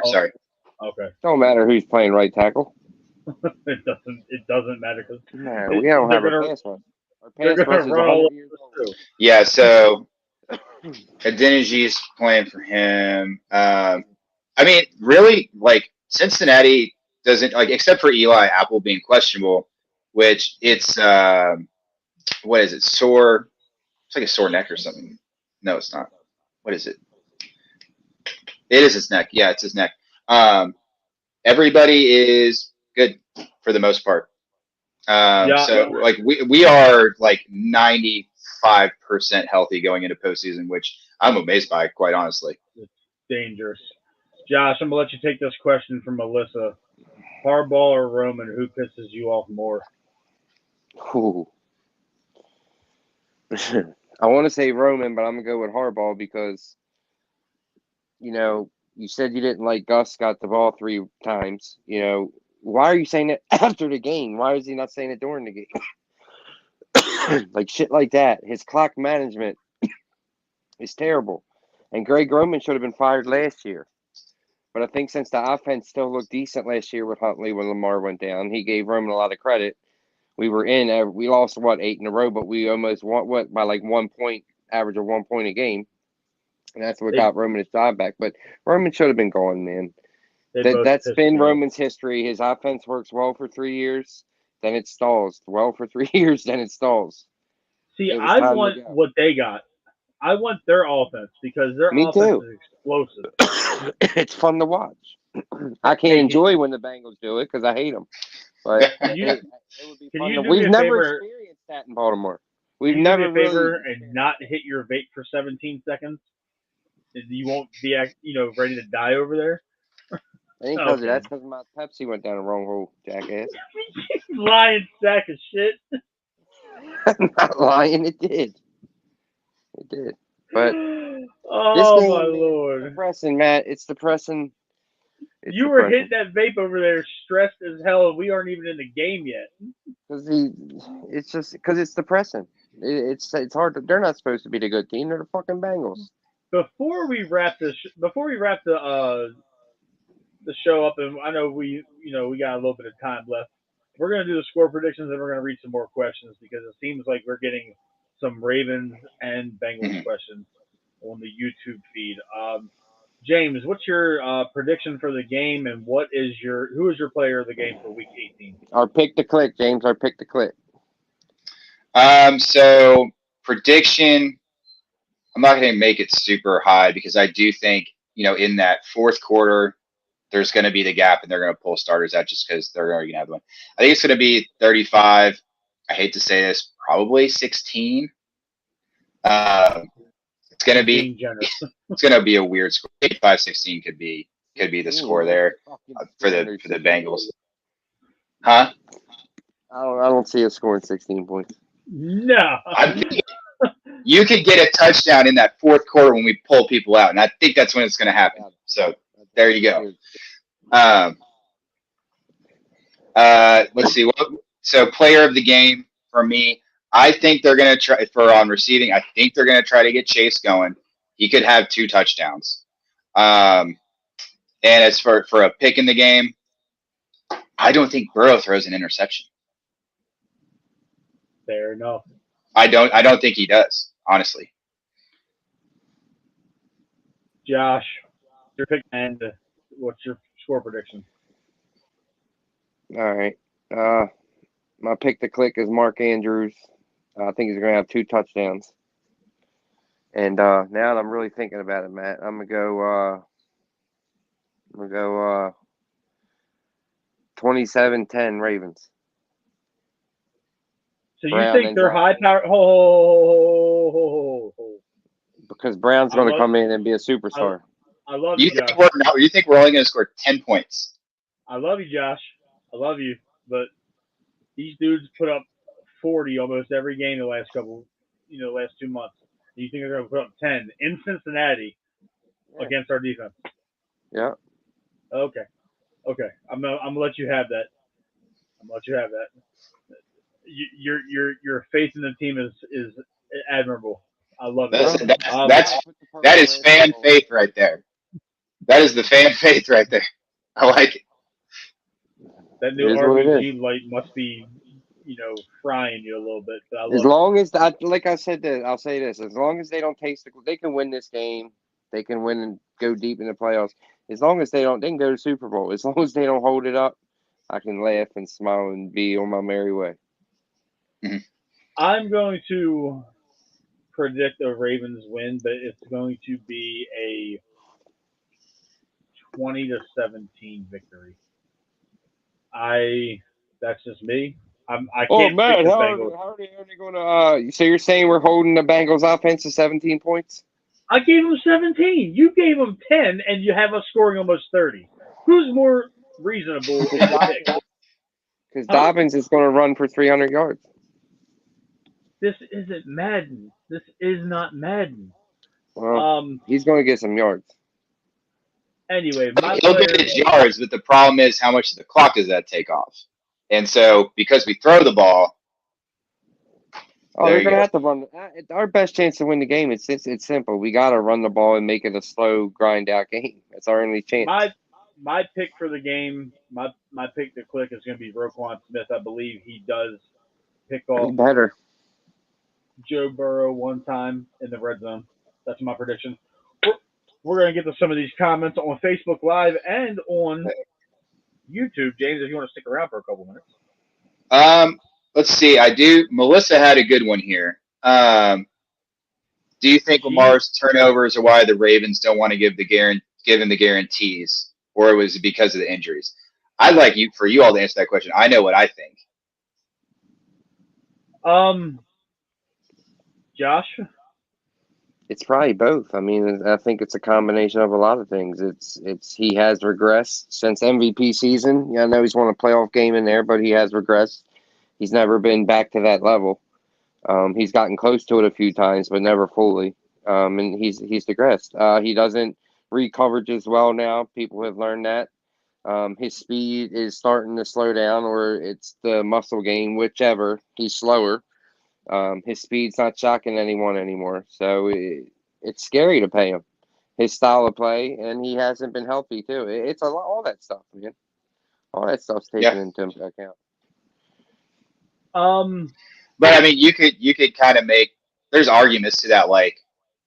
Sorry. Okay. Don't matter who's playing right tackle. It doesn't matter because we don't have a pass rush. Our pass rush is 100 years old. Yeah, so Adeniji playing for him. I mean, really, like Cincinnati doesn't except for Eli Apple being questionable, which it's what is it? Sore. It's like a sore neck or something. No, it's not. What is it? It is his neck. Yeah, it's his neck. Everybody is good for the most part. So we are like 95% healthy going into postseason, which I'm amazed by, quite honestly. It's dangerous. Josh, I'm gonna let you take this question from Melissa. Harbaugh or Roman, who pisses you off more? Ooh. I want to say Roman, but I'm gonna go with Harbaugh because you said you didn't like Gus got the ball 3 times. Why are you saying it after the game? Why is he not saying it during the game? Like shit like that. His clock management is terrible, and Greg Roman should have been fired last year. But I think since the offense still looked decent last year with Huntley when Lamar went down, he gave Roman a lot of credit. We were in. We lost 8 in a row, but we almost won by like 1 point, average of 1 point a game, and that's what They got Roman his job back. But Roman should have been gone, man. they both That's pissed been me off. Roman's history. His offense works well for 3 years, then it stalls. Well for 3 years, then it stalls. See, It was I time to want go. what they got. I want their offense because their Me offense too. is explosive. It's fun to watch. I can't enjoy when the Bengals do it because I hate them. But it would be Can fun. you do me We've a never favor? experienced that in Baltimore. Can We've you do me never a favor really. and not hit your vape for 17 seconds? You won't be, ready to die over there. I think because Okay. that's because my Pepsi went down the wrong hole, jackass. Lying sack of shit. I'm not lying. It did. It did. But this Oh game, my man, lord! it's depressing, Matt. It's depressing. It's You were depressing. hitting that vape over there, stressed as hell, and we aren't even in the game yet. It's just because it's depressing. It's hard. They're not supposed to be the good team. They're the fucking Bengals. Before we wrap the show up, and I know we got a little bit of time left. We're gonna do the score predictions, and we're gonna read some more questions because it seems like we're getting some Ravens and Bengals questions on the YouTube feed. James, what's your prediction for the game, and who is your player of the game for Week 18? Our pick to click, James. Our pick to click. So prediction, I'm not going to make it super high because I do think, in that fourth quarter, there's going to be the gap and they're going to pull starters out just because they're going to have one. I think it's going to be 35. I hate to say this, probably 16. It's going to be generous. It's going to be a weird score. 85-16 could be the score there for the Bengals. Huh? I don't see us scoring 16 points. No. You could get a touchdown in that fourth quarter when we pull people out, and I think that's when it's going to happen. So there you go. Let's see. So player of the game for me, I think they're going to try for on receiving. I think they're going to try to get Chase going. He could have 2 touchdowns. And as for a pick in the game, I don't think Burrow throws an interception. Fair enough. I don't think he does, honestly. Josh, your pick and what's your score prediction? All right. My pick to click is Mark Andrews. I think he's going to have 2 touchdowns. And now that I'm really thinking about it, Matt, I'm gonna go 27-10 Ravens. So you think they're high power? Because Brown's going to come in and be a superstar. I love you, Josh. You think we're only going to score 10 points? I love you, Josh. I love you, but these dudes put up 40 almost every game the last 2 months. You think they're going to put up 10 in Cincinnati against our defense? Yeah. Okay. I'm gonna let you have that. Your faith in the team is admirable. I love it. That is fan faith right there. That is the fan faith right there. I like it. That new RBG light must be, frying you a little bit. But as long as like I said, I'll say this: as long as they don't taste they can win this game. They can win and go deep in the playoffs. As long as they can go to Super Bowl. As long as they don't hold it up, I can laugh and smile and be on my merry way. Mm-hmm. I'm going to predict a Ravens win, but it's going to be a 20-17 victory. That's just me. I can't. Matt, how are they going to? So you're saying we're holding the Bengals offense to 17 points? I gave them 17. You gave them 10, and you have us scoring almost 30. Who's more reasonable in the pick? Because Dobbins is going to run for 300 yards. This isn't Madden. This is not Madden. Well, Um. he's going to get some yards. Anyway, my He'll get players. his yards, but the problem is how much of the clock does that take off? And so because we throw the ball, Oh, there they're you going to go. have to run. Our best chance to win the game. It's simple. We got to run the ball and make it a slow grind out game. That's our only chance. My pick for the game, my pick to click is going to be Roquan Smith. I believe he does pick He off better. Joe Burrow one time in the red zone. That's my prediction. We're going to get to some of these comments on Facebook Live and on YouTube. James, if you want to stick around for a couple minutes. Let's see. Melissa had a good one here. Do you think She, Lamar's turnovers are why the Ravens don't want to give him the guarantees, or was it because of the injuries? I'd like for you all to answer that question. I know what I think. Josh, It's probably both. I mean, I think it's a combination of a lot of things. He has regressed since MVP season. Yeah, I know he's won a playoff game in there, but he has regressed. He's never been back to that level. He's gotten close to it a few times, but never fully. And he's digressed. He doesn't read coverage as well now. People have learned that. His speed is starting to slow down, or it's the muscle gain, whichever. He's slower. His speed's not shocking anyone anymore. So it's scary to pay him. His style of play, and he hasn't been healthy too. It's a lot, all that stuff, man. All that stuff's Yeah, taken into account. but I mean, you could kind of make there's arguments to that, like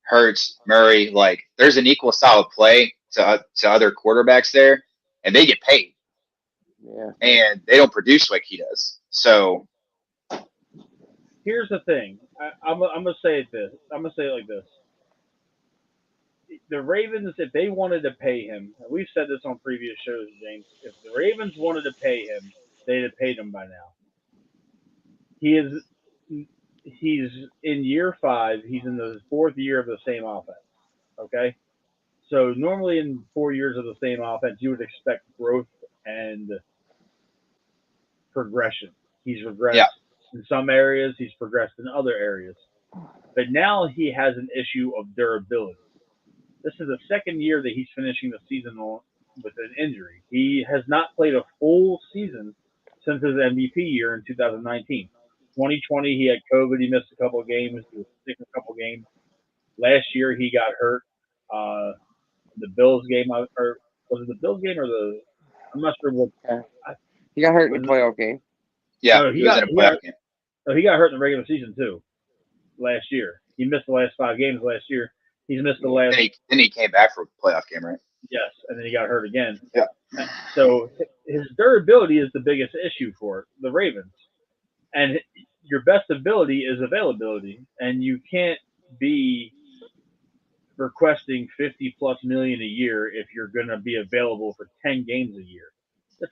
Hurts, Murray, like there's an equal style of play to other quarterbacks there, and they get paid, Yeah. and they don't produce like he does. So here's the thing. I'm going to say it this. I'm going to say it like this. The Ravens, if they wanted to pay him, we've said this on previous shows, James. If the Ravens wanted to pay him, they'd have paid him by now. He's in year 5. He's in the 4th year of the same offense. Okay, so normally in 4 years of the same offense, you would expect growth and progression. He's regressed yeah, in some areas. He's progressed in other areas. But now he has an issue of durability. This is the second year that he's finishing the season with an injury. He has not played a full season since his MVP year in 2019. 2020, he had COVID. He missed a couple of games. He was sick a couple of games. Last year, he got hurt. Uh, the Bills game, or was it the Bills game or the? I'm not sure what. Yeah. He got hurt in the Was it, playoff game. yeah, no, he was in a playoff game. he got hurt in the regular season too. Last year, he missed the last 5 games last year. He's missed the last. Then he came back for a playoff game, right? Yes, and then he got hurt again. Yeah. So his durability is the biggest issue for the Ravens, and your best ability is availability, and you can't be requesting 50 plus million a year if you're going to be available for 10 games a year.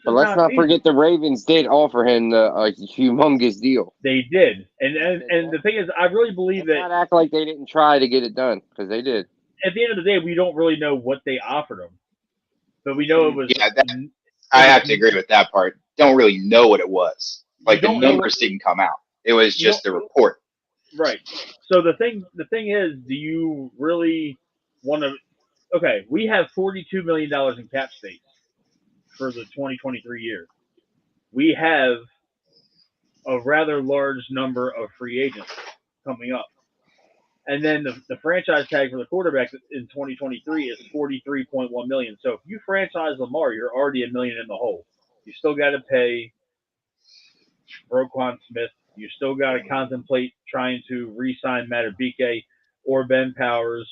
But let's not forget the Ravens did offer him a humongous deal. They did, and the thing is, I really believe that. Not act like they didn't try to get it done, because they did. At the end of the day, we don't really know what they offered him, but we know it was. Yeah, I have to agree with that part. Don't really know what it was. Like the numbers didn't come out. It was just the report. Right. So the thing is, do you really want to? Okay, we have $42 million in cap space for the 2023 year. We have a rather large number of free agents coming up. And then the franchise tag for the quarterback in 2023 is $43.1 million. So if you franchise Lamar, you're already $1 million in the hole. You still got to pay Roquan Smith. You still got to contemplate trying to re-sign Matabike or Ben Powers.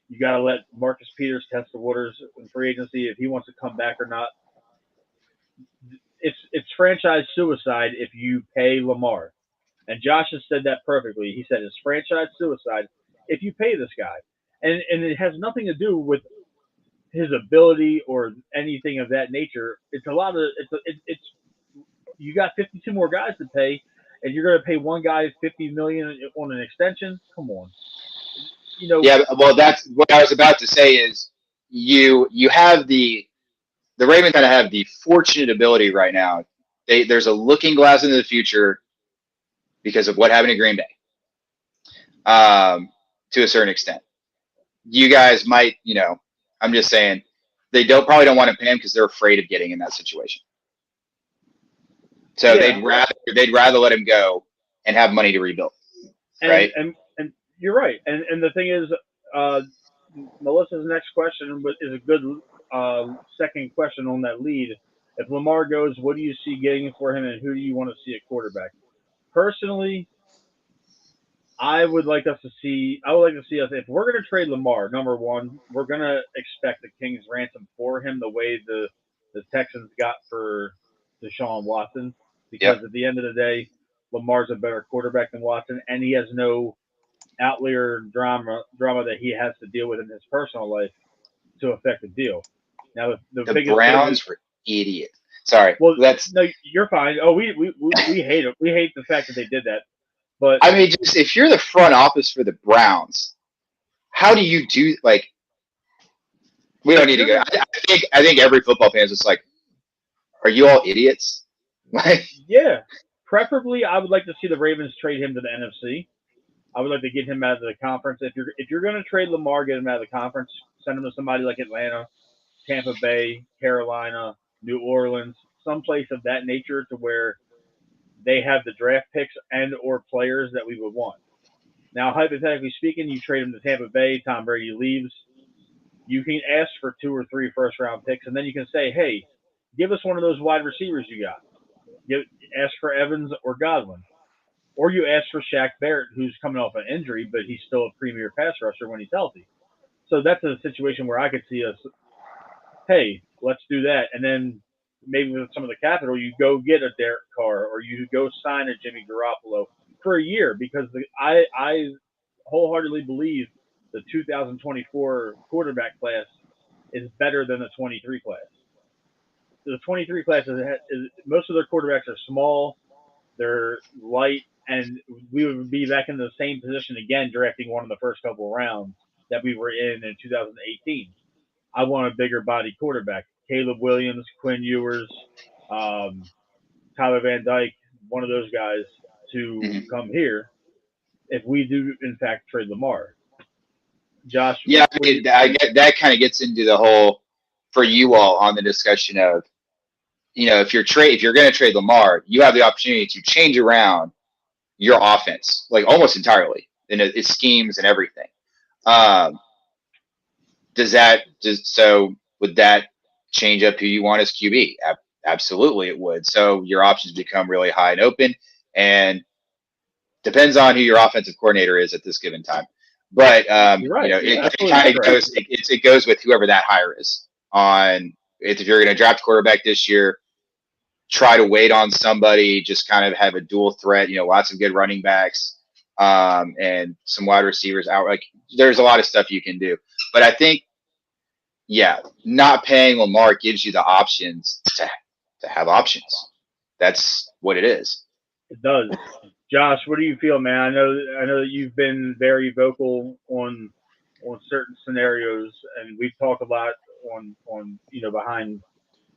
You got to let Marcus Peters test the waters in free agency if he wants to come back or not. It's franchise suicide if you pay Lamar. And Josh has said that perfectly. He said it's franchise suicide if you pay this guy. And it has nothing to do with his ability or anything of that nature. It's a lot of it's you got 52 more guys to pay, and you're going to pay one guy $50 million on an extension. Come on, Yeah, well, that's what I was about to say. Is you have the Ravens kind of have the fortunate ability right now. There's a looking glass into the future because of what happened in Green Bay. to a certain extent. You guys might, I'm just saying they probably don't want to pay him because they're afraid of getting in that situation. So Yeah, they'd rather let him go and have money to rebuild, and right? and you're right. And the thing is, uh, Melissa's next question is a good second question on that lead. If Lamar goes, what do you see getting for him, and who do you want to see at quarterback? Personally, I would like to see us if we're going to trade Lamar. Number one, we're going to expect the King's ransom for him, the way the Texans got for Deshaun Watson, because Yep. at the end of the day, Lamar's a better quarterback than Watson, and he has no outlier drama that he has to deal with in his personal life to affect the deal. Now, the The biggest bit of it, Browns were idiots. Sorry, well, that's. no, you're fine. Oh, we hate it. We hate the fact that they did that. But I mean, just if you're the front office for the Browns, how do you do like? We don't if need to you're go. gonna, I think every football fan is just like, are you all idiots? Like, yeah, preferably I would like to see the Ravens trade him to the NFC. I would like to get him out of the conference. If you're gonna trade Lamar, get him out of the conference. Send him to somebody like Atlanta, Tampa Bay, Carolina, New Orleans, someplace of that nature to where they have the draft picks and or players that we would want. Now, hypothetically speaking, you trade him to Tampa Bay, Tom Brady leaves. You can ask for 2 or 3 first round picks, and then you can say, "Hey, give us one of those wide receivers you got. Give, ask for Evans or Godwin, or you ask for Shaq Barrett, who's coming off an injury, but he's still a premier pass rusher when he's healthy." So that's a situation where I could see us, hey, let's do that, and then maybe with some of the capital, you go get a Derek Carr, or you go sign a Jimmy Garoppolo for a year, because I wholeheartedly believe the 2024 quarterback class is better than the 23 class. The 23 class is most of their quarterbacks are small, they're light, and we would be back in the same position again, directing one of the first couple of rounds that we were in 2018. I want a bigger body quarterback. Caleb Williams, Quinn Ewers, um, Tyler Van Dyke, one of those guys to mhm. come here if we do in fact trade Lamar. Josh, Yeah, I what do you? mean, I get that kind of gets into the whole for you all on the discussion of if you're going to trade Lamar, you have the opportunity to change around your offense like almost entirely in its schemes and everything. Um, would that change up who you want as QB? Absolutely, it would. So your options become really high and open, and depends on who your offensive coordinator is at this given time. But You're right. it Absolutely kind of correct. goes with whoever that hire is on. If you're going to draft quarterback this year, try to wait on somebody, just kind of have a dual threat, lots of good running backs, and some wide receivers out. Like there's a lot of stuff you can do. But I think, yeah, not paying Lamar gives you the options to have options. That's what it is. It does. Josh, what do you feel, man? I know that you've been very vocal on certain scenarios, and we've talked a lot on behind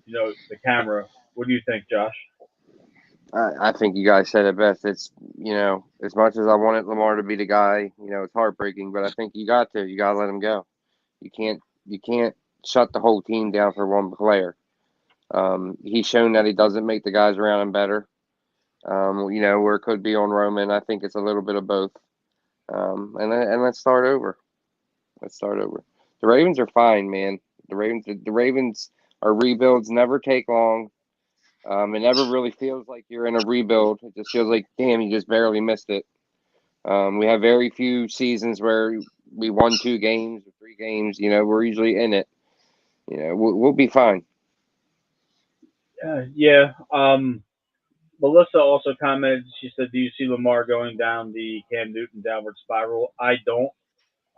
the camera. What do you think, Josh? I think you guys said it best. It's, as much as I wanted Lamar to be the guy, it's heartbreaking, but I think you got to. You got to let him go. You can't shut the whole team down for one player. He's shown that he doesn't make the guys around him better. Where it could be on Roman. I think it's a little bit of both. And let's start over. Let's start over. The Ravens are fine, man. The Ravens are rebuilds never take long. It never really feels like you're in a rebuild. It just feels like, damn, you just barely missed it. We have very few seasons where we won 2 games or 3 games. We're usually in it. We'll be fine. Yeah. Melissa also commented. She said, "Do you see Lamar going down the Cam Newton downward spiral?" I don't.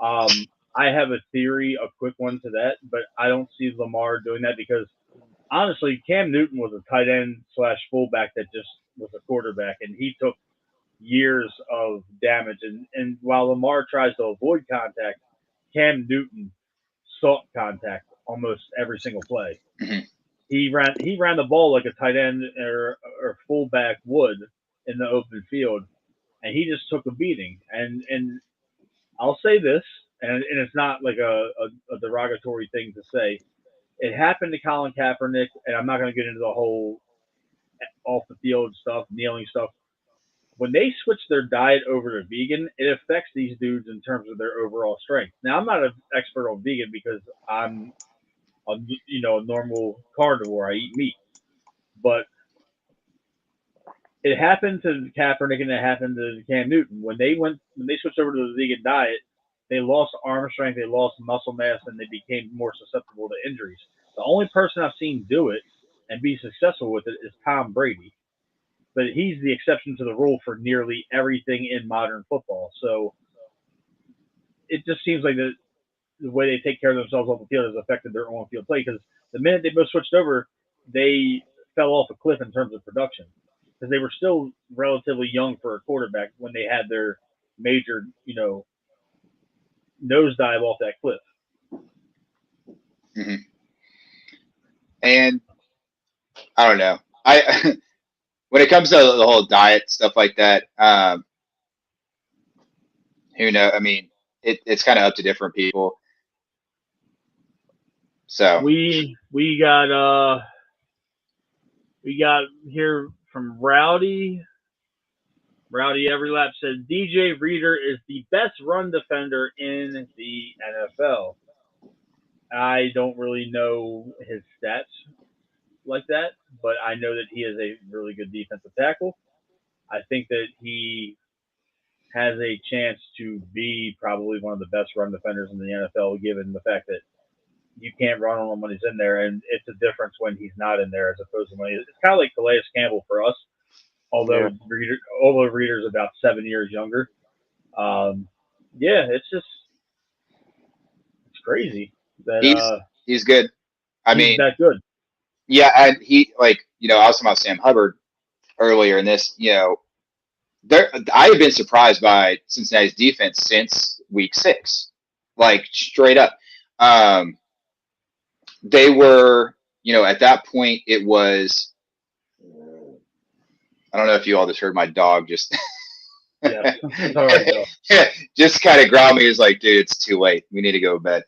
I have a theory, a quick one to that, but I don't see Lamar doing that because honestly, Cam Newton was a tight end slash fullback that just was a quarterback, and he took years of damage. And while Lamar tries to avoid contact, Cam Newton sought contact almost every single play. Mhm. He ran the ball like a tight end or fullback would in the open field, and he just took a beating. And I'll say this, and it's not like a derogatory thing to say. It happened to Colin Kaepernick, and I'm not going to get into the whole off the field stuff, kneeling stuff. When they switch their diet over to vegan, it affects these dudes in terms of their overall strength. Now, I'm not an expert on vegan because I'm a normal carnivore. I eat meat, but it happened to Kaepernick and it happened to Cam Newton when they switched over to the vegan diet. They lost arm strength, they lost muscle mass, and they became more susceptible to injuries. The only person I've seen do it and be successful with it is Tom Brady, but he's the exception to the rule for nearly everything in modern football. So it just seems like the way they take care of themselves off the field has affected their on-field play because the minute they both switched over, they fell off a cliff in terms of production because they were still relatively young for a quarterback when they had their major, nosedive off that cliff. Mm-hmm. And I don't know. I when it comes to the whole diet stuff like that, who knows? I mean, it's kind of up to different people. So We got here from Rowdy. Rowdy Everlap said DJ Reader is the best run defender in the NFL. I don't really know his stats like that, but I know that he is a really good defensive tackle. I think that he has a chance to be probably one of the best run defenders in the NFL, given the fact that you can't run on him when he's in there, and it's a difference when he's not in there as opposed to when he's. It's kind of like Calais Campbell for us, although Reader's about 7 years younger. It's just it's crazy that he's good. I he's mean, that good. yeah, and he I was talking about Sam Hubbard earlier in this. I have been surprised by Cincinnati's defense since week 6, like straight up. They were, at that point it was. I don't know if you all just heard my dog just. Yeah, it's all right though. Just kind of growl me. Is like, dude, it's too late. We need to go to bed.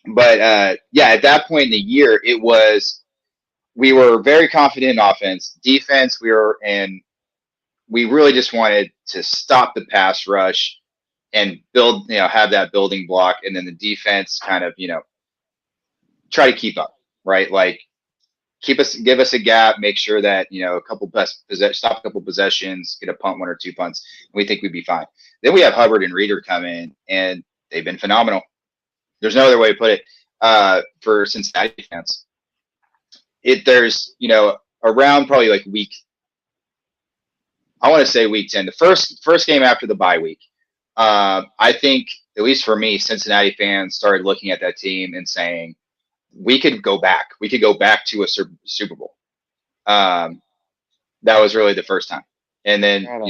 But at that point in the year, we were very confident in offense. Defense, we really just wanted to stop the pass rush and build, have that building block, and then the defense kind of, try to keep up, right? Like give us a gap, make sure that a couple stop a couple possessions, get a punt, 1 or 2 punts, and we think we'd be fine. Then we have Hubbard and Reader come in, and they've been phenomenal. There's no other way to put it for Cincinnati fans. There's around probably like I want to say week 10, the first game after the bye week. I think, at least for me, Cincinnati fans started looking at that team and saying, we could go back. We could go back to a Super Bowl. That was really the first time. And then, so.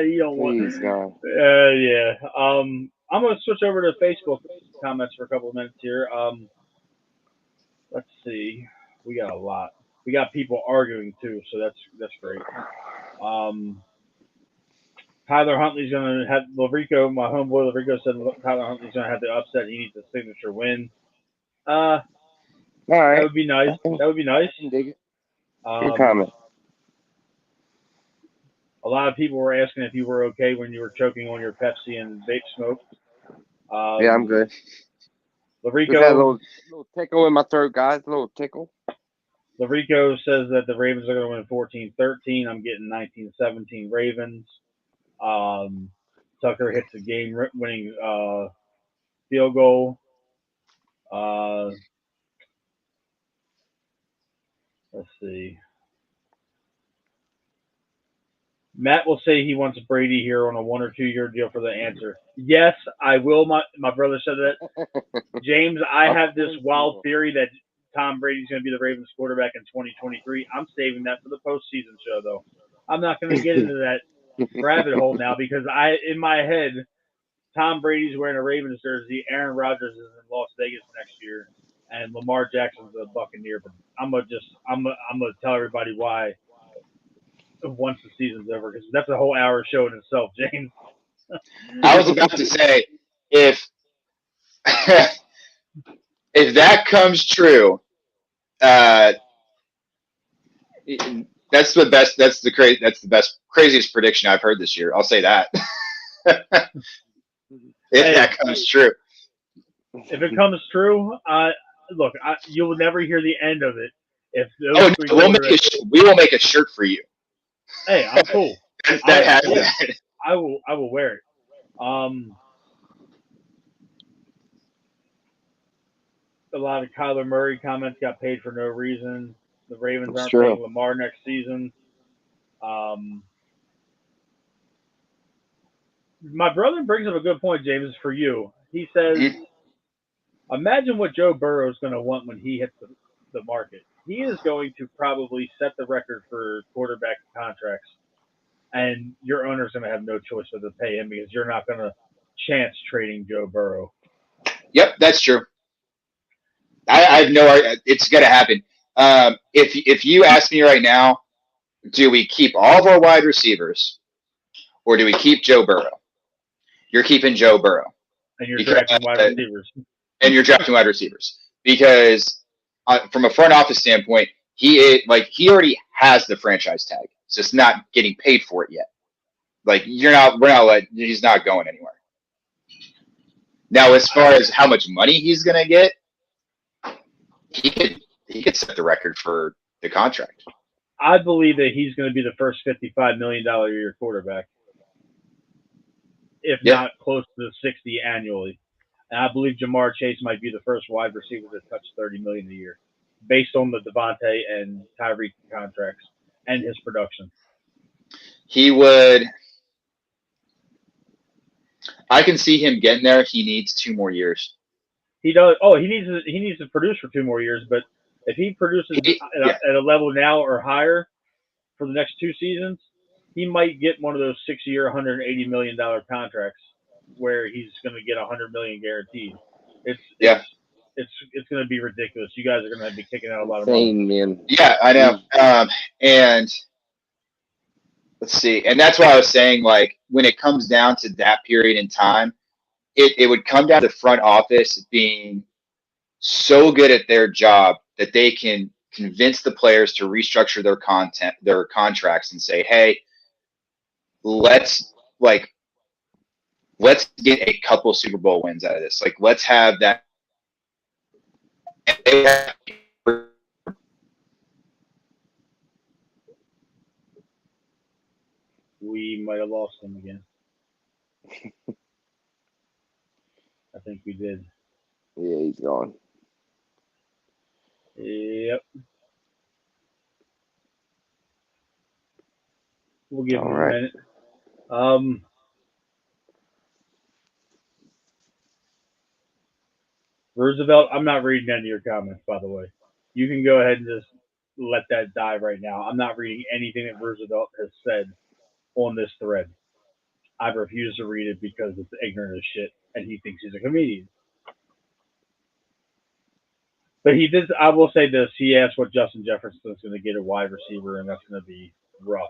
You don't Please, want. God. Yeah. I'm gonna switch over to Facebook comments for a couple of minutes here. Let's see. We got a lot. We got people arguing too, so that's great. Tyler Huntley's going to have Lavrico. My homeboy Lavrico said Tyler Huntley's going to have the upset. He needs a signature win. All right. That would be nice. That would be nice. Dig it. Good comment. A lot of people were asking if you were okay when you were choking on your Pepsi and vape smoke. Yeah, I'm good. Lavrico, just had a little tickle in my throat, guys. A little tickle. Lavrico says that the Ravens are going to win 14-13. I'm getting 19-17 Ravens. Tucker hits a game-winning field goal. Let's see. Matt will say he wants Brady here on a 1 or 2 year deal for the answer. Yes, I will. My brother said that. James, I have this wild theory that Tom Brady's going to be the Ravens quarterback in 2023. I'm saving that for the postseason show, though. I'm not going to get into that rabbit hole now because in my head, Tom Brady's wearing a Ravens jersey. Aaron Rodgers is in Las Vegas next year, and Lamar Jackson's a Buccaneer. But I'm gonna tell everybody why once the season's over, because that's a whole hour show in itself, James. I was about to say, if if that comes true, uh, that's the best. That's the best, craziest prediction I've heard this year. I'll say that. If Hey, that comes true. if it comes true, look, you will never hear the end of it. If those Oh, three no, quarterbacks, we will make a shirt for you. hey, I'm cool. That has Yeah, that. I will wear it. A lot of Kyler Murray comments got paid for no reason. The Ravens It's aren't true. paying Lamar next season. My brother brings up a good point, James, for you. He says, Mhm. imagine what Joe Burrow is going to want when he hits the market. He is going to probably set the record for quarterback contracts, and your owner's going to have no choice but to pay him because you're not going to chance trading Joe Burrow. Yep, that's true. I have no idea. It's going to happen. If you ask me right now, do we keep all of our wide receivers or do we keep Joe Burrow? You're keeping Joe Burrow And you're because drafting wide receivers. and you're drafting wide receivers because from a front office standpoint, he already has the franchise tag. It's just not getting paid for it yet. Like he's not going anywhere. Now, as far as how much money he's going to get, he could set the record for the contract. I believe that he's going to be the first $55 million a year quarterback, if Yeah, not close to the 60 annually. And I believe Jamar Chase might be the first wide receiver to touch 30 million a year, based on the Devontae and Tyreek contracts and his production. he would. I can see him getting there. He needs 2 more years. He does. Oh, he needs to produce for 2 more years. But if he produces Yeah, at a level now or higher for the next 2 seasons, he might get one of those 6 year, $180 million contracts where he's going to get 100 million guaranteed. It's yeah, it's going to be ridiculous. You guys are going to be kicking out a lot of money. Insane, man. yeah. I know. And let's see. And that's why I was saying, like, when it comes down to that period in time, it would come down to front office being so good at their job that they can convince the players to restructure their contracts, and say, "Hey, let's like let's get a couple Super Bowl wins out of this. Like, let's have that." We might have lost him again. I think we did. Yeah, he's gone. Yep. We'll give All him a right. minute. Roosevelt, I'm not reading any of your comments, by the way. You can go ahead and just let that die right now. I'm not reading anything that Roosevelt has said on this thread. I refuse to read it because it's ignorant as shit, and he thinks he's a comedian. But he did. I will say this: he asked what Justin Jefferson's going to get a wide receiver, and that's going to be rough.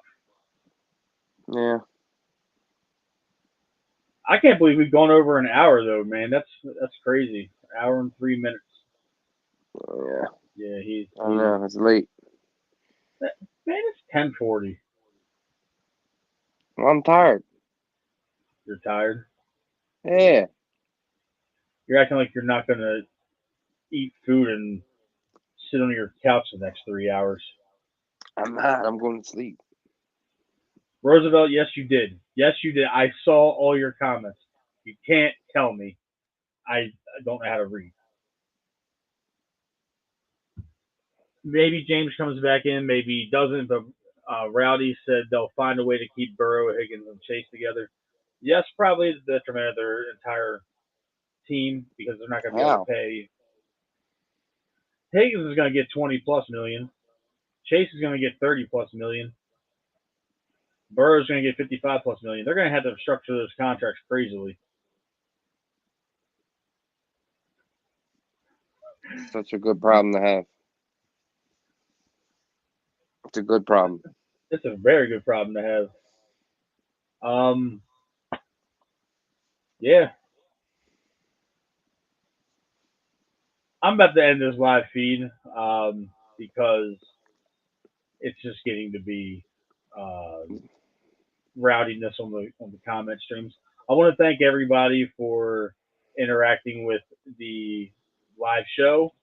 Yeah. I can't believe we've gone over an hour though, man. That's crazy. An hour and 3 minutes. Yeah. Yeah, I don't know. It's late. man. It's 10:40. Well, I'm tired. You're tired. Yeah. You're acting like you're not going to eat food and sit on your couch the next 3 hours. I'm not. I'm going to sleep. Roosevelt, yes, you did. Yes, you did. I saw all your comments. You can't tell me I don't know how to read. Maybe James comes back in, maybe he doesn't, but Rowdy said they'll find a way to keep Burrow, Higgins, and Chase together. Yes, probably the detriment of their entire team because they're not going to be able to How? pay. Higgins is going to get 20 plus million. Chase is going to get 30 plus million. Burrow's going to get 55 plus million. They're going to have to structure those contracts crazily. Such a good problem to have. It's a good problem. It's a very good problem to have. Um, yeah, I'm about to end this live feed because it's just getting to be uh, rowdiness on the comment streams. I want to thank everybody for interacting with the live show.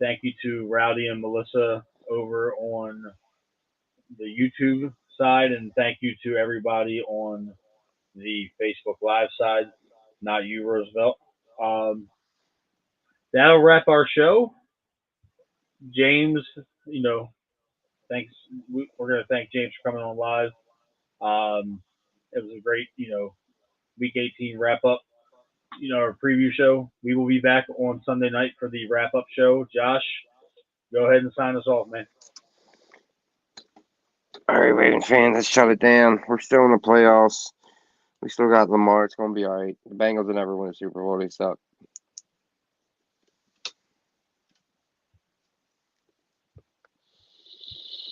Thank you to Rowdy and Melissa over on the YouTube side, and thank you to everybody on the Facebook Live side. Not you, Roosevelt. Um, that'll wrap our show. James, you know, thanks. We're going to thank James for coming on live. Um, it was a great, Week 18 wrap up, our preview show. We will be back on Sunday night for the wrap up show. Josh, go ahead and sign us off, man. All right, Ravens fans, let's shut it down. We're still in the playoffs. We still got Lamar. It's going to be all right. The Bengals will never win a Super Bowl. They suck.